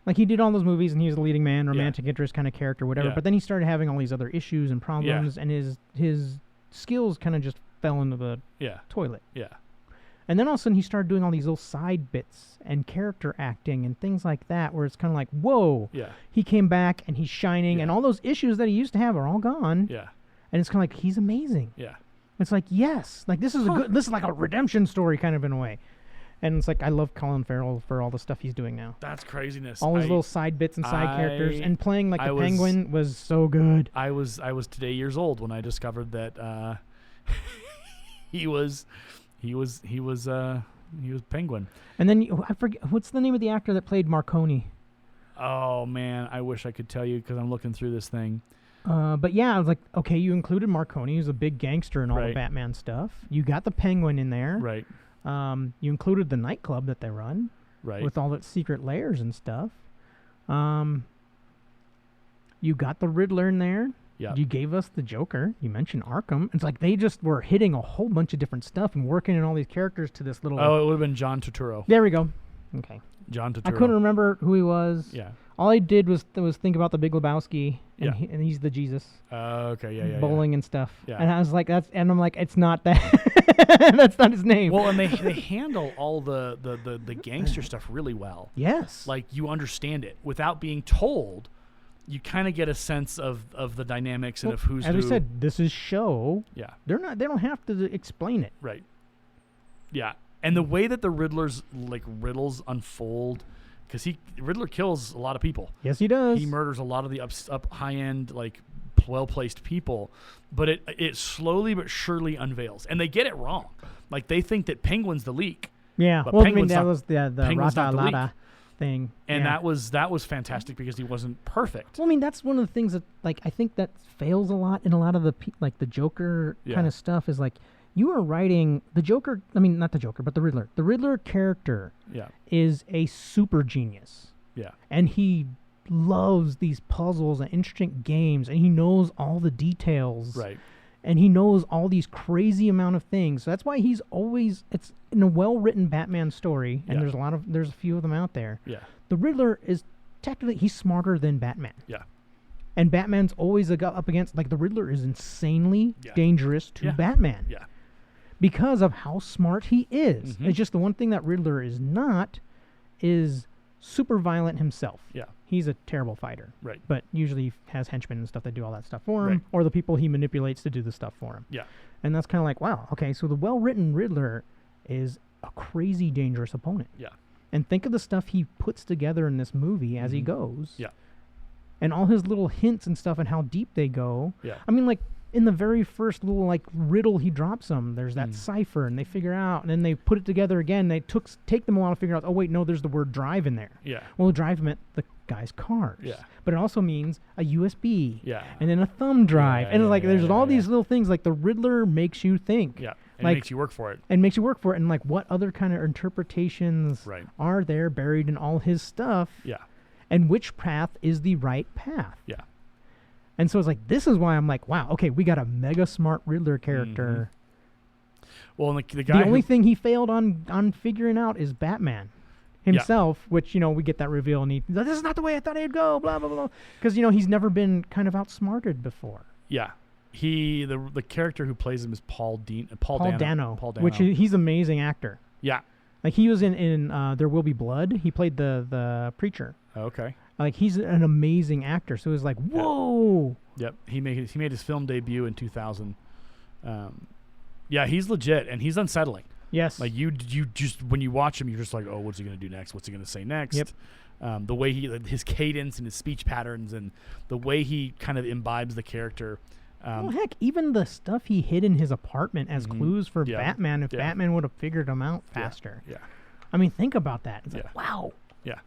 Like, he did all those movies, and he was the leading man, romantic interest kind of character, whatever. Yeah. But then he started having all these other issues and problems, and his skills kind of just fell into the toilet. Yeah. And then all of a sudden, he started doing all these little side bits and character acting and things like that, where it's kind of like, whoa. Yeah. He came back, and he's shining, and all those issues that he used to have are all gone. Yeah. And it's kind of like, he's amazing. Yeah. It's like, yes. Like, this is this is like a redemption story kind of in a way. And it's like, I love Colin Farrell for all the stuff he's doing now. That's craziness. All his little side bits and side characters, and playing like the Penguin was so good. I was today years old when I discovered that he was Penguin. And then I forget what's the name of the actor that played Marconi. Oh man, I wish I could tell you because I'm looking through this thing. But yeah, I was like, okay, you included Marconi, who's a big gangster in all the Batman stuff. You got the Penguin in there. Right. You included the nightclub that they run. Right. With all its secret layers and stuff. You got the Riddler in there. Yeah. You gave us the Joker. You mentioned Arkham. It's like they just were hitting a whole bunch of different stuff and working in all these characters to this little... Oh, it would have been John Turturro. There we go. Okay. John Turturro. I couldn't remember who he was. Yeah. All I did was think about the Big Lebowski, and, and he's the Jesus. Okay, yeah. Bowling and stuff. Yeah. And I was like, I'm like, it's not that. That's not his name. Well, and they handle all the gangster stuff really well. Yes. Like, you understand it. Without being told, you kind of get a sense of the dynamics and of who's who. who. As we said, this is show. Yeah. They don't have to explain it. Right. Yeah. And the way that the Riddler's, like, riddles unfold... Because Riddler kills a lot of people. Yes, he does. He murders a lot of the up high-end, like, well-placed people. But it slowly but surely unveils. And they get it wrong. Like, they think that Penguin's the leak. Yeah. But well, Penguin's that was the Rata Lata thing. And that was fantastic because he wasn't perfect. Well, I mean, that's one of the things that, like, I think that fails a lot in a lot of the, like, the Joker kind of stuff is, like, you are writing the Joker. I mean, not the Joker, but the Riddler. The Riddler character is a super genius. Yeah. And he loves these puzzles and interesting games, and he knows all the details. Right. And he knows all these crazy amount of things. So that's why he's always, it's in a well-written Batman story, and there's a few of them out there. Yeah. The Riddler is technically, he's smarter than Batman. Yeah. And Batman's always up against, like, the Riddler is insanely dangerous to Batman. Yeah. Because of how smart he is. Mm-hmm. It's just the one thing that Riddler is not is super violent himself. Yeah. He's a terrible fighter. Right. But usually has henchmen and stuff that do all that stuff for him, or the people he manipulates to do the stuff for him. Yeah. And that's kind of like, wow, okay, so the well-written Riddler is a crazy dangerous opponent. Yeah. And think of the stuff he puts together in this movie as he goes. Yeah. And all his little hints and stuff and how deep they go. Yeah. I mean, like, in the very first little, like, riddle he drops them, there's that cipher, and they figure out, and then they put it together again. They take them a while to figure out, oh, wait, no, there's the word drive in there. Yeah. Well, drive meant the guy's cars. Yeah. But it also means a USB. Yeah. And then a thumb drive. Yeah, and yeah, like, yeah, there's all yeah. these little things, like, the Riddler makes you think. Yeah. And like, it makes you work for it. And makes you work for it. And, like, what other kind of interpretations are there buried in all his stuff? Yeah. And which path is the right path? Yeah. And so it's like, this is why I'm like, wow, okay, we got a mega smart Riddler character. Mm-hmm. Well, the guy. The only thing he failed on figuring out is Batman himself, which, you know, we get that reveal, and this is not the way I thought it'd go, blah, blah, blah. Because, you know, he's never been kind of outsmarted before. Yeah. The character who plays him is Paul Dano. Which he's an amazing actor. Yeah. Like, he was in There Will Be Blood. He played the preacher. Okay. Like, he's an amazing actor. So it was like, whoa. Yep. He made his film debut in 2000. Yeah, he's legit, and he's unsettling. Yes. Like, you just, when you watch him, you're just like, oh, what's he going to do next? What's he going to say next? Yep. The way his cadence and his speech patterns and the way he kind of imbibes the character. Well, heck, even the stuff he hid in his apartment as clues for Batman, if Batman would have figured them out faster. Yeah. I mean, think about that. It's like, wow. Yeah.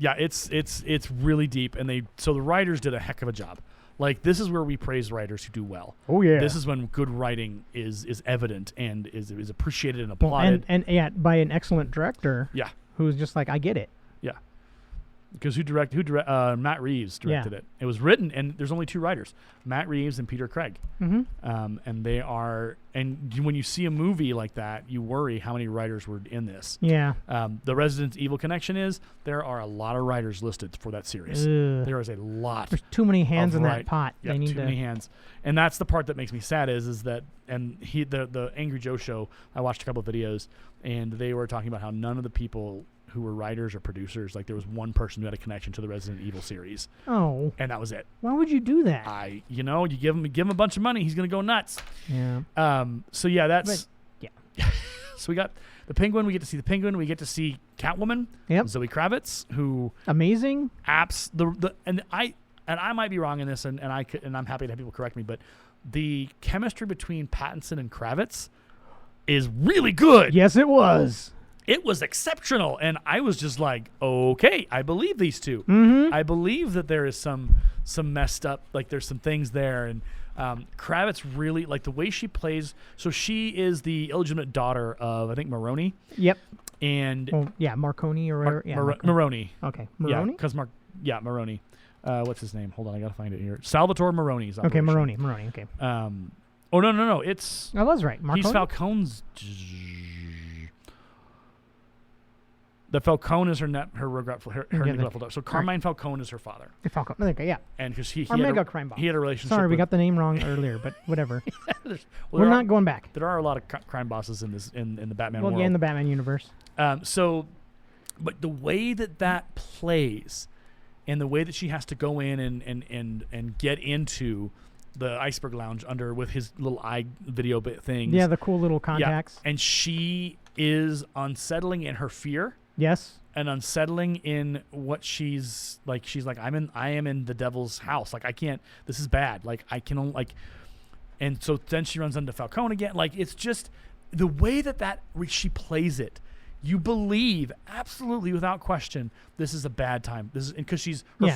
Yeah, it's really deep, and so the writers did a heck of a job. Like, this is where we praise writers who do well. Oh yeah. This is when good writing is evident and is appreciated and applauded. And by an excellent director. Yeah. Who's just like, I get it. Yeah. Because Matt Reeves directed it. It was written, and there's only 2 writers, Matt Reeves and Peter Craig. And they are, and when you see a movie like that, you worry how many writers were in this. Yeah. The Resident Evil connection is there are a lot of writers listed for that series. There is a lot. There's too many hands in that pot. Yeah, too many hands. And that's the part that makes me sad is that, and the Angry Joe show, I watched a couple of videos, and they were talking about how none of the people who were writers or producers, like there was one person who had a connection to the Resident Evil series. Oh. And that was it. Why would you do that? You give him a bunch of money, he's going to go nuts. Yeah. So yeah, that's... But, yeah. So we got the Penguin, we get to see the Penguin, we get to see Catwoman, Zoe Kravitz, who... Amazing. And I might be wrong in this, and I'm happy to have people correct me, but the chemistry between Pattinson and Kravitz is really good. Yes, it was. It was exceptional, and I was just like, okay, I believe these two. I believe that there is some messed up, like there's some things there, and Kravitz really, like the way she plays, so she is the illegitimate daughter of, I think, Maroni. Yep. And... Marconi or whatever. Maroni. Okay, Maroni? Yeah, Maroni. What's his name? Hold on, I gotta find it here. Salvatore Maroni's operation. Okay, Maroni, okay. Oh, no, it's... I was right, Marconi? He's Falcone's... The Falcone is her regretful daughter. So Carmine Falcone is her father. Falcone. Okay, yeah. And because he mega crime boss. He had a relationship. Sorry, we got the name wrong earlier, but whatever. We're not going back. There are a lot of crime bosses in this in the Batman world. Well, yeah, in the Batman universe. But the way that plays, and the way that she has to go in and get into the Iceberg Lounge with his little eye video things. Yeah, the cool little contacts. Yeah. And she is unsettling in her fear. Yes. And unsettling in what she's like, I am in the devil's house. Like, I can't, this is bad. Like, I can only, like, and so then she runs into Falcone again. Like, it's just the way that she plays it. You believe absolutely without question, this is a bad time. This is because her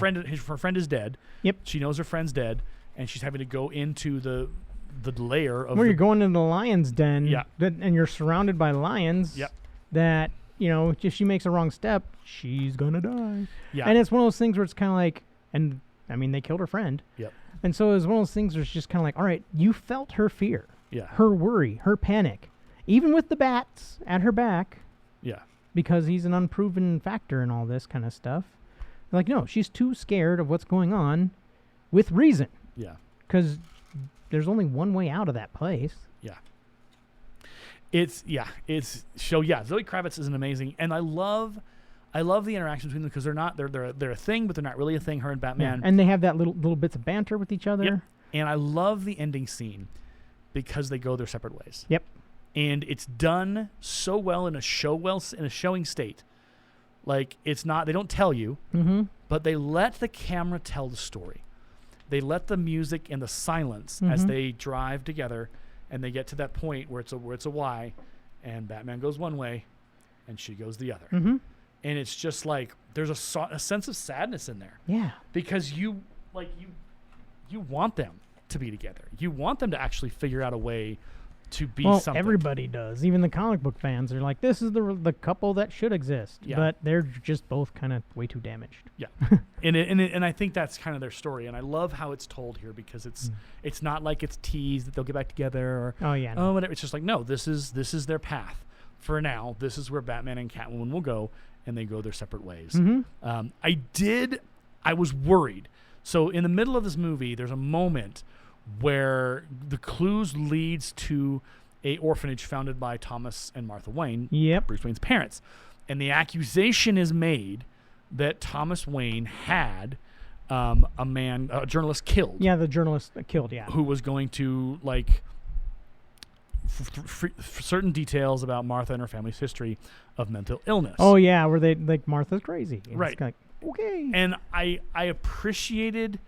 friend is dead. Yep. She knows her friend's dead, and she's having to go into the lair of. Where you're going into the lion's den. Yeah. And you're surrounded by lions. Yep. That, if she makes a wrong step, she's gonna die. Yeah. And it's one of those things where it's kind of like, and I mean, they killed her friend. Yep. And so it was one of those things where it's just kind of like, all right, you felt her fear. Yeah. Her worry, her panic, even with the bats at her back. Yeah. Because he's an unproven factor in all this kind of stuff. Like, no, she's too scared of what's going on with reason. Yeah. Because there's only one way out of that place. Yeah. Zoe Kravitz is an amazing, and I love the interaction between them because they're a thing, but they're not really a thing. Her and Batman. Yeah. And they have that little bits of banter with each other. Yep. And I love the ending scene because they go their separate ways. Yep. And it's done so well in a showing state. Like, it's not, they don't tell you, but they let the camera tell the story. They let the music and the silence as they drive together, and they get to that point where it's a Y, and Batman goes one way, and she goes the other. And it's just like there's a sense of sadness in there. Yeah. Because you want them to be together. You want them to actually figure out a way to be something. Everybody does. Even the comic book fans are like, this is the couple that should exist. Yeah. But they're just both kind of way too damaged. Yeah. and I think that's kind of their story. And I love how it's told here because it's not like it's teased that they'll get back together or whatever. It's just like, no, this is their path. For now, this is where Batman and Catwoman will go, and they go their separate ways. I was worried. So in the middle of this movie, there's a moment where the clues leads to a orphanage founded by Thomas and Martha Wayne, Bruce Wayne's parents. And the accusation is made that Thomas Wayne had a journalist killed. Yeah, the journalist killed, who was going to, like, certain details about Martha and her family's history of mental illness. Oh, yeah, where they, like, Martha's crazy. And right. It's like, okay. And I appreciated...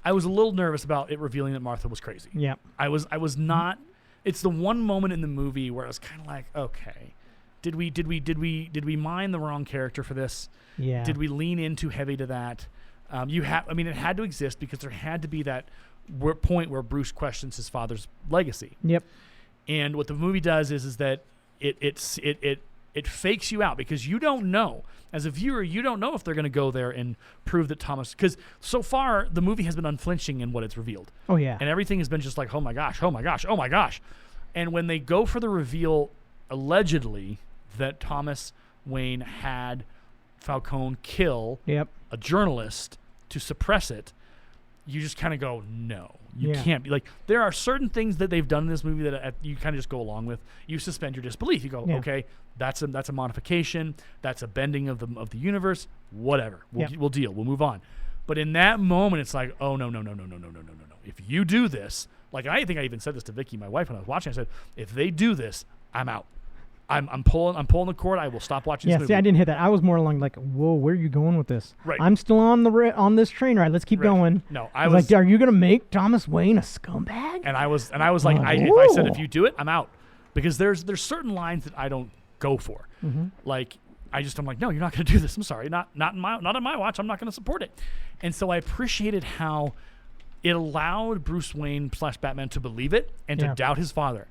I was a little nervous about it revealing that Martha was crazy. Yeah. I was not. It's the one moment in the movie where I was kind of like, okay, did we mine the wrong character for this? Yeah. Did we lean in too heavy to that? It had to exist because there had to be that point where Bruce questions his father's legacy. Yep. And what the movie does is that it It fakes you out because you don't know. As a viewer, you don't know if they're going to go there and prove that Thomas... Because so far, the movie has been unflinching in what it's revealed. Oh, yeah. And everything has been just like, oh, my gosh, oh, my gosh, oh, my gosh. And when they go for the reveal, allegedly, that Thomas Wayne had Falcone kill a journalist to suppress it, you just kind of go, no. You can't be like, there are certain things that they've done in this movie that you kind of just go along with. You suspend your disbelief. You go, okay, that's a modification. That's a bending of the universe. Whatever. We'll deal. We'll move on. But in that moment, it's like, oh, no. If you do this, like I think I even said this to Vicky, my wife, when I was watching, I said, if they do this, I'm out. I'm pulling the cord. I will stop watching this movie. See, I didn't hit that. I was more along like, whoa, where are you going with this? Right. I'm still on this train ride. Let's keep going. No, I was like, are you gonna make Thomas Wayne a scumbag? And I was like, if I said if you do it, I'm out, because there's certain lines that I don't go for. Like I'm like, no, you're not gonna do this. I'm sorry, not on my watch. I'm not gonna support it. And so I appreciated how it allowed Bruce Wayne / Batman to believe it and to doubt his father.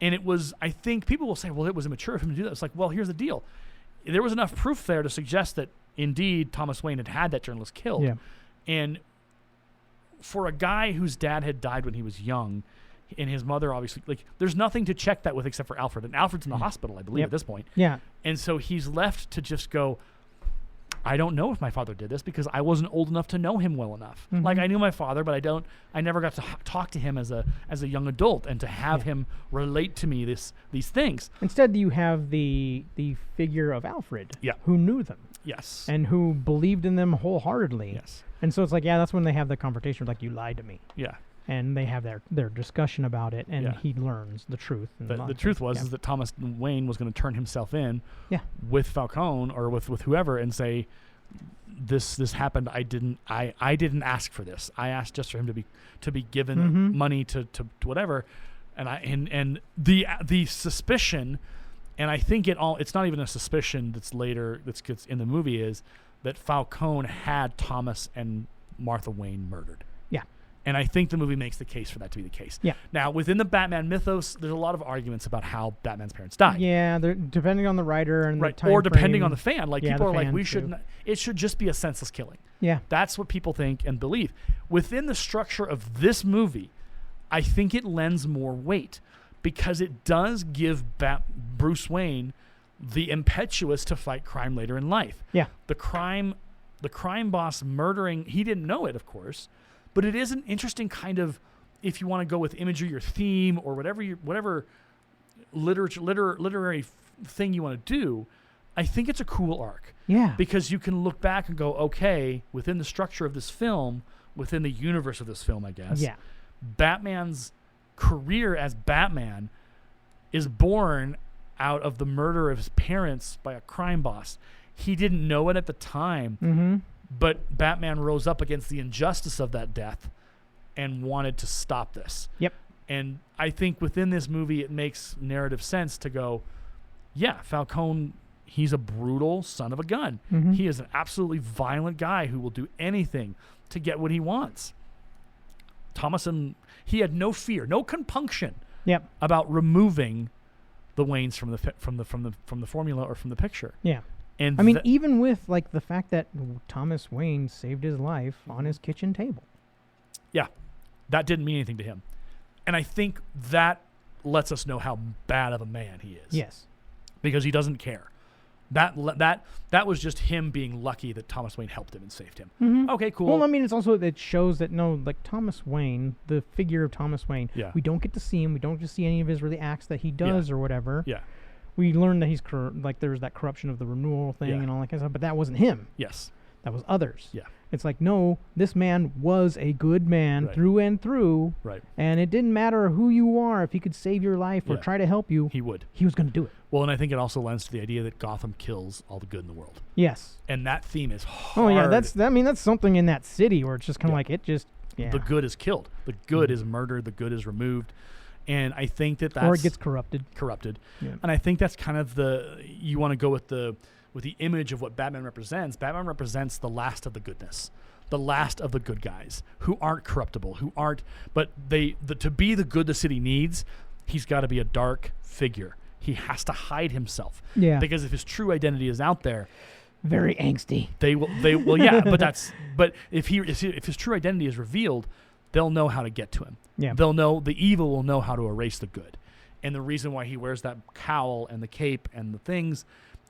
And it was, I think people will say, well, it was immature of him to do that. It's like, well, here's the deal. There was enough proof there to suggest that, indeed, Thomas Wayne had that journalist killed. Yeah. And for a guy whose dad had died when he was young, and his mother obviously, like, there's nothing to check that with except for Alfred. And Alfred's in the hospital, I believe, at this point. Yeah. And so he's left to just go, I don't know if my father did this because I wasn't old enough to know him well enough. Like, I knew my father, but I never got to talk to him as a young adult and to have him relate to me these things. Instead, you have the figure of Alfred, who knew them. Yes. And who believed in them wholeheartedly. Yes. And so it's like, that's when they have the confrontation, like, you lied to me. Yeah. And they have their discussion about it, and he learns the truth. And the truth is that Thomas Wayne was going to turn himself in with Falcone or with whoever and say, this happened. I didn't ask for this. I asked just for him to be given money to whatever. And the suspicion, and I think it's not even a suspicion that's gets in the movie, is that Falcone had Thomas and Martha Wayne murdered. Yeah. And I think the movie makes the case for that to be the case. Yeah. Now, within the Batman mythos, there's a lot of arguments about how Batman's parents died. Yeah, depending on the writer and the time or depending frame. on the fan. Like, people are like, it should just be a senseless killing. Yeah. That's what people think and believe. Within the structure of this movie, I think it lends more weight because it does give Bruce Wayne the impetus to fight crime later in life. Yeah. The crime boss murdering, he didn't know it, of course. But it is an interesting kind of, if you want to go with imagery or theme or whatever literary thing you want to do, I think it's a cool arc. Yeah. Because you can look back and go, okay, within the structure of this film, within the universe of this film, I guess, Batman's career as Batman is born out of the murder of his parents by a crime boss. He didn't know it at the time. But Batman rose up against the injustice of that death and wanted to stop this. Yep. And I think within this movie, it makes narrative sense to go, Falcone, he's a brutal son of a gun. He is an absolutely violent guy who will do anything to get what he wants. He had no fear, no compunction about removing the Waynes from the formula or from the picture. Yeah. And I mean, even with like the fact that Thomas Wayne saved his life on his kitchen table. Yeah, that didn't mean anything to him. And I think that lets us know how bad of a man he is. Yes. Because he doesn't care. That was just him being lucky that Thomas Wayne helped him and saved him. Okay, cool. Well, I mean, it shows that like Thomas Wayne, the figure of Thomas Wayne, we don't get to see him. We don't get to see any of his really acts that he does or whatever. Yeah. We learned that he's there's that corruption of the renewal thing and all that kind of stuff, but that wasn't him. Yes. That was others. Yeah. It's like, no, this man was a good man through and through. Right. And it didn't matter who you are. If he could save your life or try to help you, he would. He was going to do it. Well, and I think it also lends to the idea that Gotham kills all the good in the world. Yes. And that theme is hard. Oh, yeah. That's something in that city where it's just kind of like it just, the good is killed. The good is murdered. The good is removed. And I think that's... Or it gets corrupted. Yeah. And I think that's kind of you want to go with the image of what Batman represents. Batman represents the last of the goodness, the last of the good guys who aren't corruptible, but to be the good the city needs, he's got to be a dark figure. he has to hide himself. Yeah. Because if his true identity is out there, very angsty. They will yeah, but if his true identity is revealed, they'll know how to get to him. Yeah. They'll know, the evil will know how to erase the good. And the reason why he wears that cowl and the cape and the things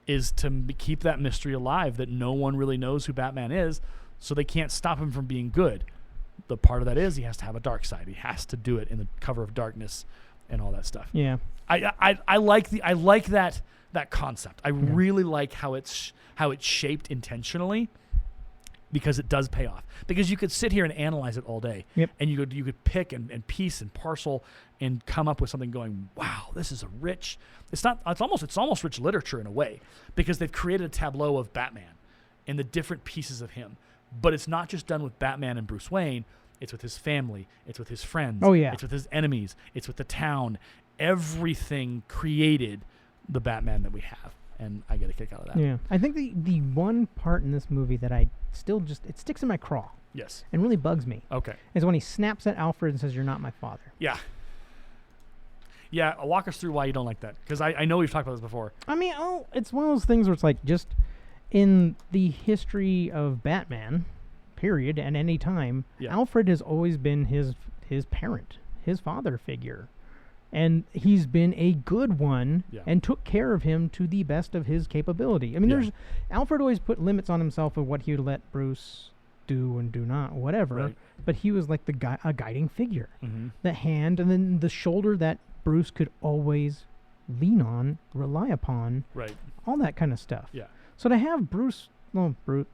is to keep that mystery alive, that no one really knows who Batman is, so they can't stop him from being good. The part of that is he has to have a dark side. He has to do it in the cover of darkness and all that stuff. Yeah. I like that concept. I really like how it's shaped intentionally, because it does pay off. Because you could sit here and analyze it all day, and you could pick and piece and parcel and come up with something going, wow, this is a rich. It's almost rich literature in a way, because they've created a tableau of Batman and the different pieces of him. But it's not just done with Batman and Bruce Wayne. It's with his family. It's with his friends. Oh yeah. It's with his enemies. It's with the town. Everything created the Batman that we have. And I get a kick out of that. Yeah. I think the one part in this movie that I still it sticks in my craw. Yes. And really bugs me. Okay. Is when he snaps at Alfred and says, "You're not my father." Yeah. Yeah, walk us through why you don't like that. Because I know we've talked about this before. I mean, it's one of those things where it's like, just in the history of Batman, period, and any time, Alfred has always been his parent, his father figure. And he's been a good one and took care of him to the best of his capability. I mean, Alfred always put limits on himself of what he would let Bruce do and do not, whatever. Right. But he was like a guiding figure. Mm-hmm. The hand and then the shoulder that Bruce could always lean on, rely upon. Right. All that kind of stuff. Yeah. So to have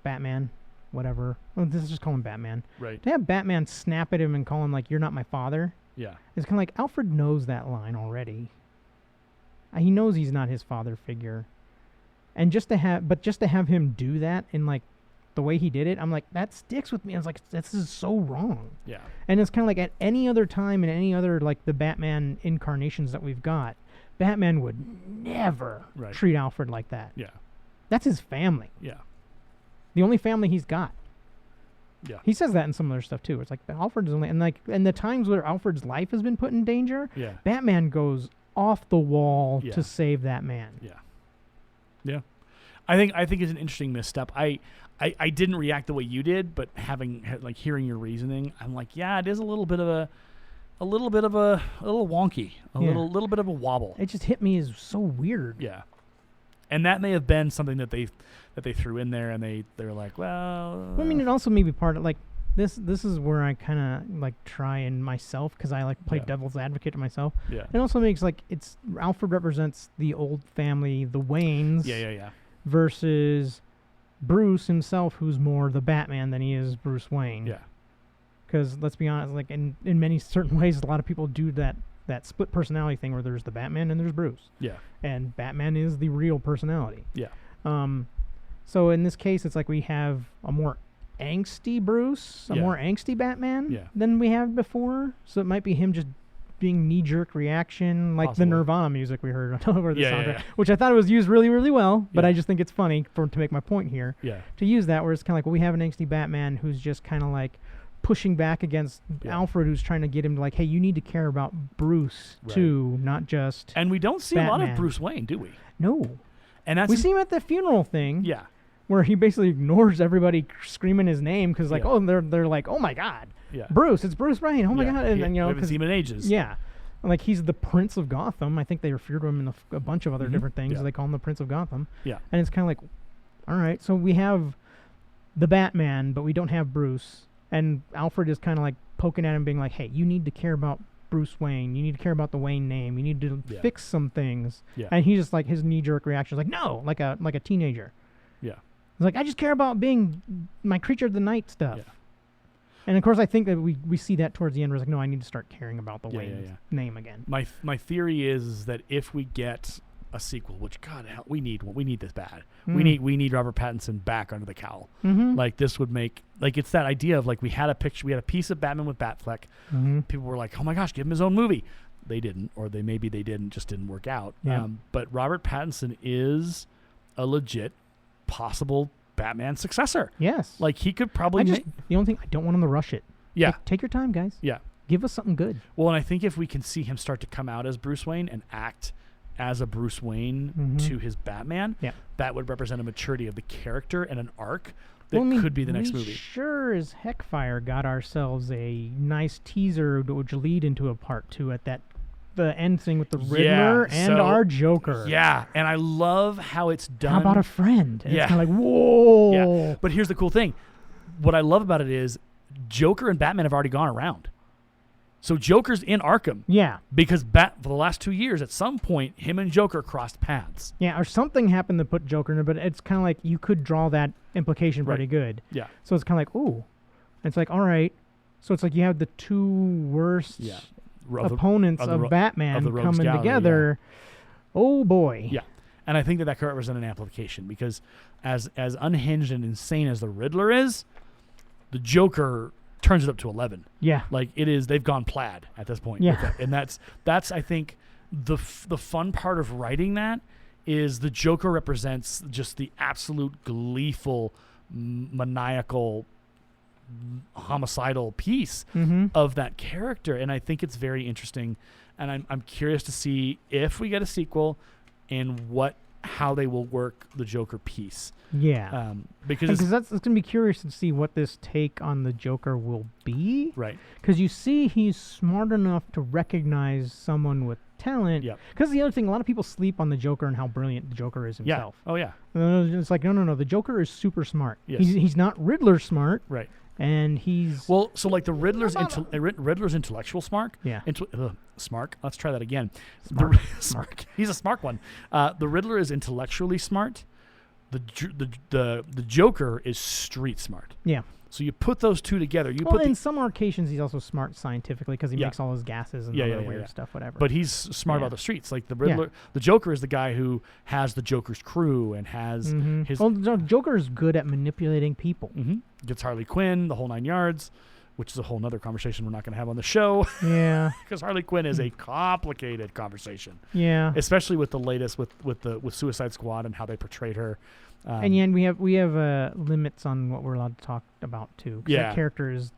Batman, whatever. Let's just call him Batman. Right. To have Batman snap at him and call him like, "You're not my father." Yeah. It's kind of like Alfred knows that line already. He knows he's not his father figure. And just to have him do that in like the way he did it, I'm like, that sticks with me. I was like, this is so wrong. Yeah. And it's kind of like at any other time in any other like the Batman incarnations that we've got, Batman would never treat Alfred like that. Yeah. That's his family. Yeah. The only family he's got. Yeah. He says that in some other stuff too. It's like Alfred's only, and the times where Alfred's life has been put in danger, Batman goes off the wall to save that man. Yeah. Yeah. I think it's an interesting misstep. I didn't react the way you did, but hearing your reasoning, I'm like, yeah, it is a little wonky, a little bit of a wobble. It just hit me as so weird. Yeah. And that may have been something that they threw in there, and they're like, well. I mean, it also may be part of like this. This is where I kind of like try and myself, because I like play devil's advocate to myself. Yeah. It also makes like Alfred represents the old family, the Waynes. Yeah. Versus Bruce himself, who's more the Batman than he is Bruce Wayne. Yeah. Because let's be honest, like in many certain ways, a lot of people do that split personality thing where there's the Batman and there's Bruce. Yeah. And Batman is the real personality. Yeah. So in this case, it's like we have a more angsty Bruce, a more angsty Batman than we have before. So it might be him just being knee-jerk reaction, like the Nirvana music we heard over the soundtrack, which I thought it was used really, really well, but I just think it's funny to make my point here. Yeah. To use that, where it's kind of like, well, we have an angsty Batman who's just kind of like pushing back against Alfred, who's trying to get him to like, hey, you need to care about Bruce too, not just And we don't see Batman. a lot of Bruce Wayne, do we? No. And we see him at the funeral thing. Yeah. Where he basically ignores everybody screaming his name because like, they're like, oh my God, Bruce, it's Bruce Wayne, oh my God, and then, we haven't seen him in ages. Yeah. Like, he's the Prince of Gotham. I think they refer to him in a bunch of other different things. Yeah. They call him the Prince of Gotham. Yeah. And it's kind of like, all right, so we have the Batman, but we don't have Bruce. And Alfred is kind of like poking at him, being like, hey, you need to care about Bruce Wayne. You need to care about the Wayne name. You need to fix some things. Yeah. And he's just like, his knee-jerk reaction is like, no, like a teenager. Yeah. He's like, I just care about being my creature of the night stuff. Yeah. And of course, I think that we see that towards the end. We're like, no, I need to start caring about the Wayne's name again. My theory is that if we get a sequel, which God hell, we need this bad. We need Robert Pattinson back under the cowl. Mm-hmm. Like this would make it's that idea of like we had a piece of Batman with Batfleck. Mm-hmm. People were like, oh my gosh, give him his own movie. They didn't, or they just didn't work out. Yeah. But Robert Pattinson is a legit possible Batman successor. Yes. Like he could probably the only thing I don't want him to rush it. Yeah. Take your time, guys. Yeah. Give us something good. Well, and I think if we can see him start to come out as Bruce Wayne and act as a Bruce Wayne to his Batman, that would represent a maturity of the character and an arc that could be the next movie. Sure as heckfire got ourselves a nice teaser which lead into a part 2 at the end thing with the Riddler and our Joker. Yeah, and I love how it's done. How about a friend? And it's kind of like, whoa. Yeah, but here's the cool thing. What I love about it is Joker and Batman have already gone around. So Joker's in Arkham. Yeah. Because for the last 2 years, at some point, him and Joker crossed paths. Yeah, or something happened to put Joker in there, but it's kind of like you could draw that implication pretty good. Yeah. So it's kind of like, ooh. It's like, all right. So it's like you have the 2 worst opponents of Batman coming together. Oh, boy. Yeah. And I think that could represent an amplification because as unhinged and insane as the Riddler is, the Joker turns it up to 11. Yeah. Like it is, they've gone plaid at this point. Yeah. And that's I think the fun part of writing that is the Joker represents just the absolute gleeful, maniacal, homicidal piece of that character. And I think it's very interesting. And I'm curious to see if we get a sequel and how they will work the Joker piece. Yeah. Because it's going to be curious to see what this take on the Joker will be. Right. Because you see he's smart enough to recognize someone with talent. Yeah. Because the other thing, a lot of people sleep on the Joker and how brilliant the Joker is himself. Yeah. Oh, yeah. It's like, no. The Joker is super smart. Yes. He's not Riddler smart. Right. And he's... Well, so like the Riddler's intellectual smart. Yeah. Smart. Let's try that again. Smart. He's a smart one. The Riddler is intellectually smart. The Joker is street smart. Yeah. So you put those two together. In some occasions, he's also smart scientifically because he makes all his gases and weird stuff, whatever. But he's smart about the streets. Like the Riddler, the Joker is the guy who has the Joker's crew and has his... Well, the Joker is good at manipulating people. Gets Harley Quinn, the whole 9 yards, which is a whole other conversation we're not going to have on the show. Yeah. Because Harley Quinn is a complicated conversation. Yeah. Especially with the latest with Suicide Squad and how they portrayed her. And we have limits on what we're allowed to talk about too. Yeah, that character is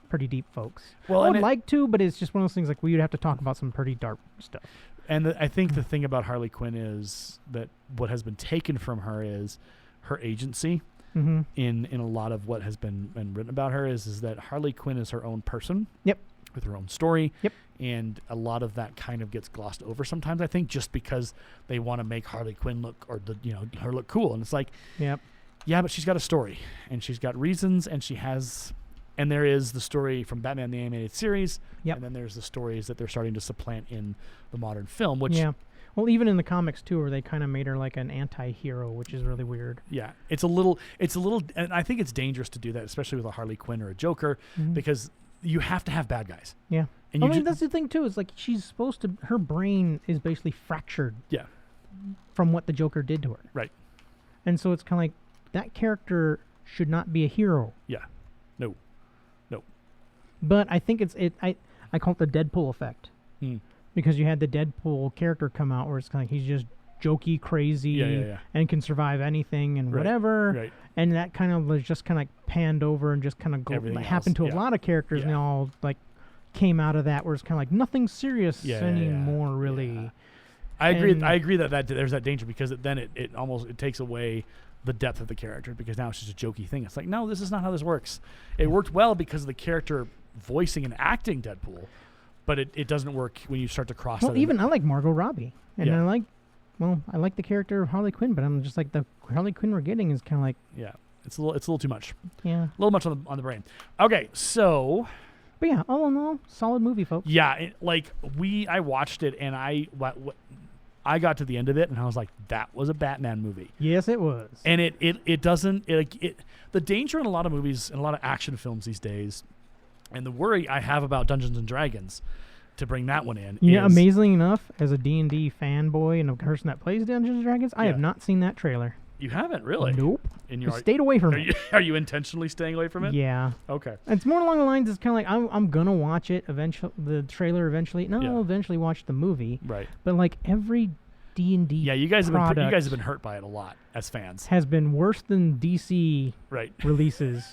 pretty deep, folks. Well, I would like to, but it's just one of those things like we would have to talk about some pretty dark stuff. And I think the thing about Harley Quinn is that what has been taken from her is her agency. In a lot of what has been written about her is that Harley Quinn is her own person. Yep. With her own story. Yep. And a lot of that kind of gets glossed over sometimes, I think, just because they want to make Harley Quinn look her look cool. And it's like, yeah, but she's got a story and she's got reasons and and there is the story from Batman the Animated Series. Yep. And then there's the stories that they're starting to supplant in the modern film, which... Yeah. Well, even in the comics too, where they kind of made her like an anti-hero, which is really weird. Yeah, it's a little, and I think it's dangerous to do that, especially with a Harley Quinn or a Joker, because you have to have bad guys. Yeah, and that's the thing too. Is like she's supposed to, her brain is basically fractured. Yeah, from what the Joker did to her. Right, and so it's kind of like that character should not be a hero. Yeah, no. But I think I call it the Deadpool effect. Because you had the Deadpool character come out where it's kind of like he's just jokey, crazy, and can survive anything and whatever. Right. And that kind of was just kind of like panned over and just kind of happened to a lot of characters, and they all like came out of that where it's kind of like nothing serious anymore, really. Yeah. I agree that there's that danger because then it almost takes away the depth of the character because now it's just a jokey thing. It's like, no, this is not how this works. It worked well because of the character voicing and acting Deadpool. But it doesn't work when you start to cross. Well, even I like Margot Robbie, and I like the character of Harley Quinn, but I'm just like the Harley Quinn we're getting is kind of like it's a little too much. Yeah, a little much on the brain. Okay, so. But yeah, all in all, solid movie, folks. Yeah, I watched it and I got to the end of it and I was like, that was a Batman movie. Yes, it was. And it doesn't the danger in a lot of movies and a lot of action films these days. And the worry I have about Dungeons and Dragons, to bring that one in, is... amazingly enough, as a D&D fanboy and a person that plays Dungeons and Dragons, I have not seen that trailer. You haven't, really? Nope. I stayed away from it. Are you intentionally staying away from it? Yeah. Okay. It's more along the lines, it's kind of like, I'm going to watch it eventually, the trailer eventually. No, I'll eventually watch the movie. Right. But like every D&D you guys have been hurt by it a lot as fans. Has been worse than DC releases.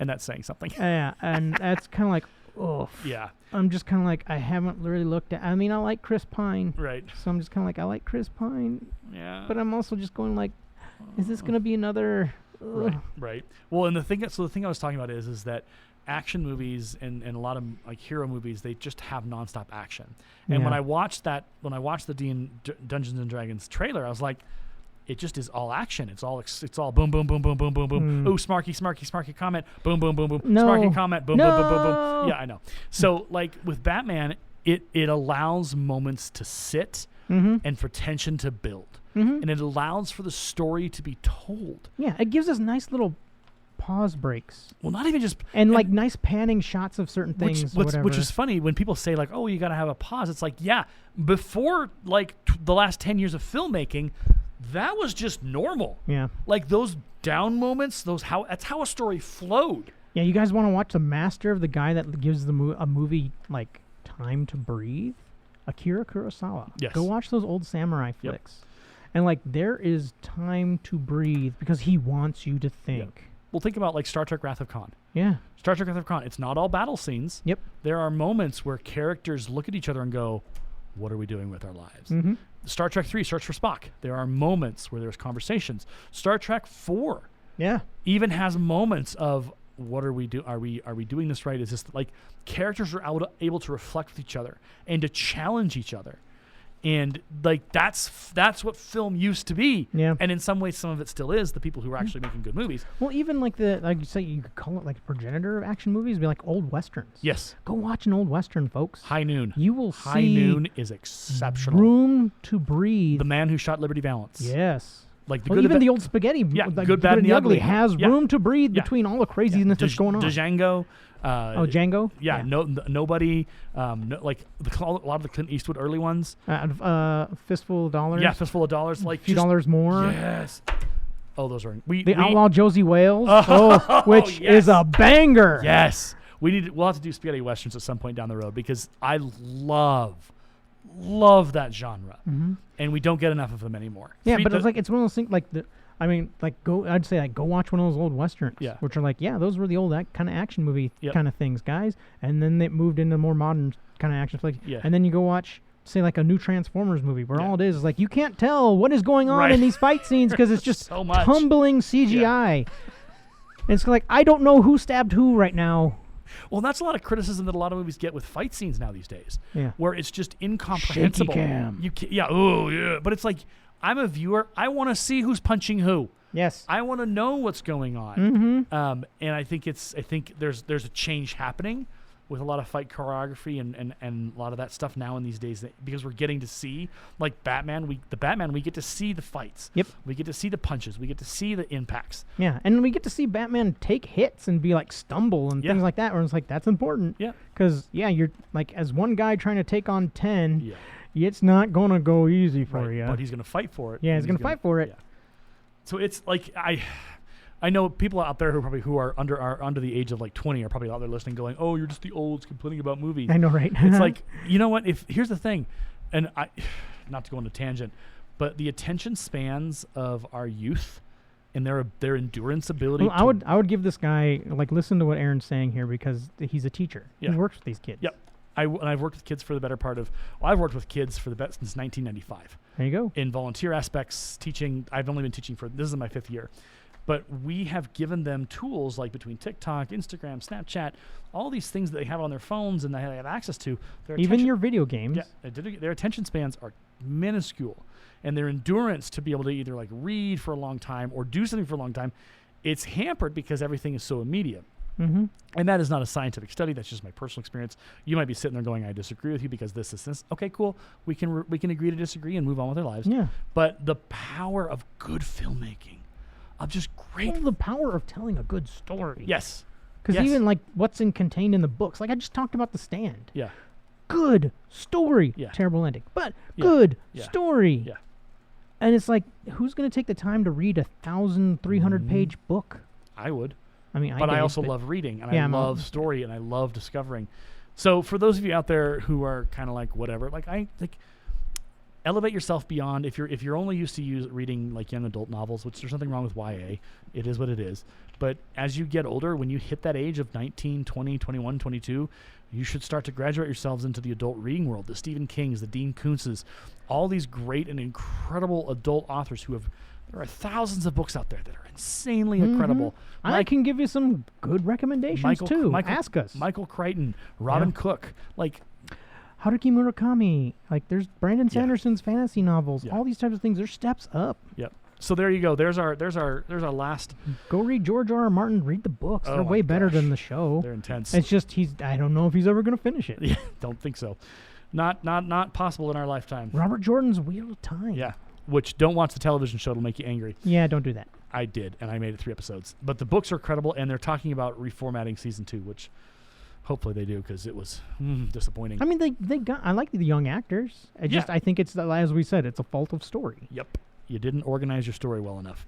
And that's saying something. Yeah, and that's kind of like, oof. Yeah. I'm just kind of like, I haven't really looked at. I mean, I like Chris Pine. Right. So I'm just kind of like, I like Chris Pine. Yeah. But I'm also just going like, is this gonna be another? Right. Well, and the thing I was talking about is that action movies and a lot of like hero movies, they just have nonstop action. And when I watched the Dungeons and Dragons trailer, I was like, it just is all action. It's all boom, boom, boom, boom, boom, boom, boom. Ooh, smarky comment. Boom, boom, boom, boom. No. Smarky comment. Boom, No. boom, boom, boom, boom. Yeah, I know. So like with Batman, it allows moments to sit and for tension to build. And it allows for the story to be told. Yeah, it gives us nice little pause breaks. Well, not even just... And like nice panning shots of certain things, which is funny when people say like, oh, you got to have a pause. It's like, yeah, before like the last 10 years of filmmaking, that was just normal. Yeah. Like those down moments, that's how a story flowed. Yeah, you guys want to watch the master of the guy that gives a movie like time to breathe? Akira Kurosawa. Yes. Go watch those old samurai flicks. And like there is time to breathe because he wants you to think. Yep. Well, think about like Star Trek Wrath of Khan. Yeah. Star Trek Wrath of Khan. It's not all battle scenes. Yep. There are moments where characters look at each other and go, what are we doing with our lives? Star Trek 3, Search for Spock. There are moments where there's conversations. Star Trek 4 even has moments of what are we do? Are we doing this right? Is this like characters are able to reflect with each other and to challenge each other? And like that's what film used to be. Yeah. And in some ways, some of it still is. The people who are actually making good movies. Well, even like you say, you could call it like progenitor of action movies, be like old westerns. Yes. Go watch an old western, folks. High Noon. You will High see Noon is exceptional. Room to Breathe. The Man Who Shot Liberty Valance. Yes. Like even the old spaghetti. Yeah. Like Good, Bad, and the Ugly has room to breathe between all the craziness that's going on. Django. Django. Yeah. Nobody. Like a lot of the Clint Eastwood early ones. Fistful of Dollars. Yeah, Fistful of Dollars. Like a few dollars more. Yes. Oh, those are Outlaw Josie Wales. Which is a banger. Yes. We'll have to do spaghetti westerns at some point down the road because I love that genre, and we don't get enough of them anymore. Yeah, but it's one of those things like I'd say go watch one of those old westerns, which are like, those were the old kind of action movie kind of things, guys, and then they moved into more modern kind of action flicks, and then you go watch, say, like a new Transformers movie where all it is like you can't tell what is going on in these fight scenes because it's just so much tumbling CGI. And it's like I don't know who stabbed who right now. Well, that's a lot of criticism that a lot of movies get with fight scenes now these days. Yeah. Where it's just incomprehensible. Shaky cam. But it's like, I'm a viewer. I want to see who's punching who. Yes. I want to know what's going on. And I think there's a change happening with a lot of fight choreography and a lot of that stuff now in these days because we're getting to see like Batman. We get to see the fights. Yep. We get to see the punches. We get to see the impacts. Yeah, and we get to see Batman take hits and be like stumble and things like that. Where it's like that's important. Yeah. Because you're like as one guy trying to take on 10. Yeah. It's not gonna go easy for you. But he's gonna fight for it. Yeah, he's gonna fight for it. Yeah. So it's like I know people out there who are under the age of like 20 are probably out there listening, going, "Oh, you're just the olds complaining about movies." I know, right? It's like, you know what? Here's the thing, and not to go on a tangent, but the attention spans of our youth and their endurance ability. Well, I would give this guy listen to what Aaron's saying here because he's a teacher. Yeah. He works with these kids. Yep. I've worked with kids for the better part of. I've worked with kids for the best since 1995. There you go. In volunteer aspects, teaching. I've only been teaching this is my 5th year. But we have given them tools like between TikTok, Instagram, Snapchat, all these things that they have on their phones and they have access to. Even your video games. Yeah, their attention spans are minuscule. And their endurance to be able to either read for a long time or do something for a long time, it's hampered because everything is so immediate. And that is not a scientific study. That's just my personal experience. You might be sitting there going, I disagree with you because this is this. Okay, cool. We can agree to disagree and move on with our lives. Yeah. But the power of good filmmaking. Of just great. Well, the power of telling a good story. Yes. Because even what's contained in the books, I just talked about The Stand. Yeah. Good story. Yeah. Terrible ending, but good story. Yeah. And it's like, who's going to take the time to read a 1,300-page book? I would. I mean, I also love reading, and I love story, and I love discovering. So for those of you out there who are kind of whatever, elevate yourself beyond. If you're only used to reading young adult novels, which there's nothing wrong with YA, it is what it is. But as you get older, when you hit that age of 19, 20, 21, 22, You should start to graduate yourselves into the adult reading world. The Stephen Kings, the Dean Koontzes, all these great and incredible adult authors who have. There are thousands of books out there that are insanely incredible. I can give you some good recommendations too. Ask us. Michael Crichton, Robin Cook, like Haruki Murakami. Like there's Brandon Sanderson's fantasy novels. All these types of things. They're steps up. Yep. So there you go. There's our last. Go read George R. R. Martin. Read the books. They're way better than the show. They're intense. It's just I don't know if he's ever going to finish it. Yeah, don't think so. Not possible in our lifetime. Robert Jordan's Wheel of Time. Yeah. Which don't watch the television show. It'll make you angry. Yeah, don't do that. I did, and I made it 3 episodes. But the books are credible, and they're talking about reformatting season 2, which hopefully they do because it was disappointing. I mean, they got. I like the young actors. I think it's as we said, it's a fault of story. Yep, you didn't organize your story well enough.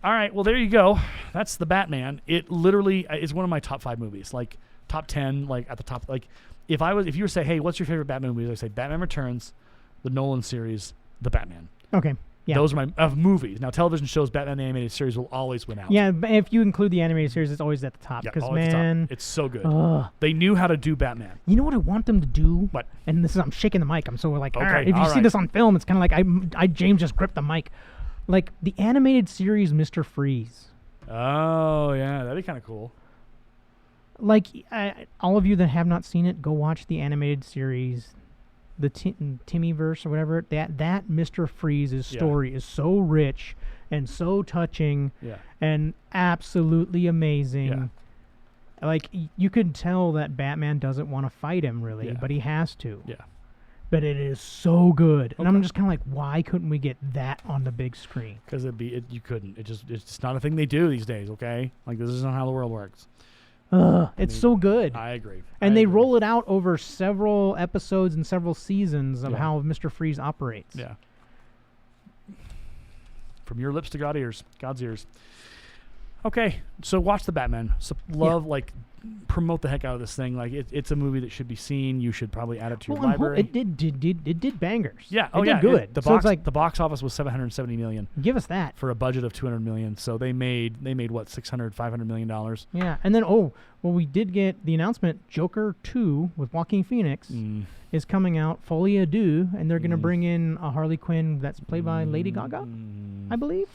All right, well there you go. That's the Batman. It literally is one of my top 5 movies, like top 10, like at the top. Like if you were to say, hey, what's your favorite Batman movie? I say Batman Returns, the Nolan series, the Batman. Okay. Yeah. Those are my movies. Now, television shows, Batman the Animated Series will always win out. Yeah, but if you include the animated series, it's always at the top. Because, man... It's so good. They knew how to do Batman. You know what I want them to do? What? And I'm shaking the mic. I'm so like, okay, if you see this on film, it's kind of like James just gripped the mic. Like, the animated series Mr. Freeze. Oh, yeah. That'd be kind of cool. Like, all of you that have not seen it, go watch the animated series... The Timmyverse or whatever, that Mr. Freeze's story is so rich and so touching and absolutely amazing. Yeah. Like, you could tell that Batman doesn't want to fight him, really, but he has to. Yeah. But it is so good. And I'm just kind of like, why couldn't we get that on the big screen? Because you couldn't. It's not a thing they do these days, okay? Like, this isn't how the world works. It's so good. I agree. And they roll it out over several episodes and several seasons of how Mr. Freeze operates. Yeah. From your lips to God's ears. Okay, so watch the Batman. So promote the heck out of this thing. Like it's a movie that should be seen. You should probably add it to your library. It did bangers. Yeah. It did good. The box office was $770 million. Give us that for a budget of $200 million. So they made what $500 million. Yeah, and then we did get the announcement. Joker 2 with Joaquin Phoenix is coming out. Folie à Deux, and they're going to bring in a Harley Quinn that's played by Lady Gaga, I believe.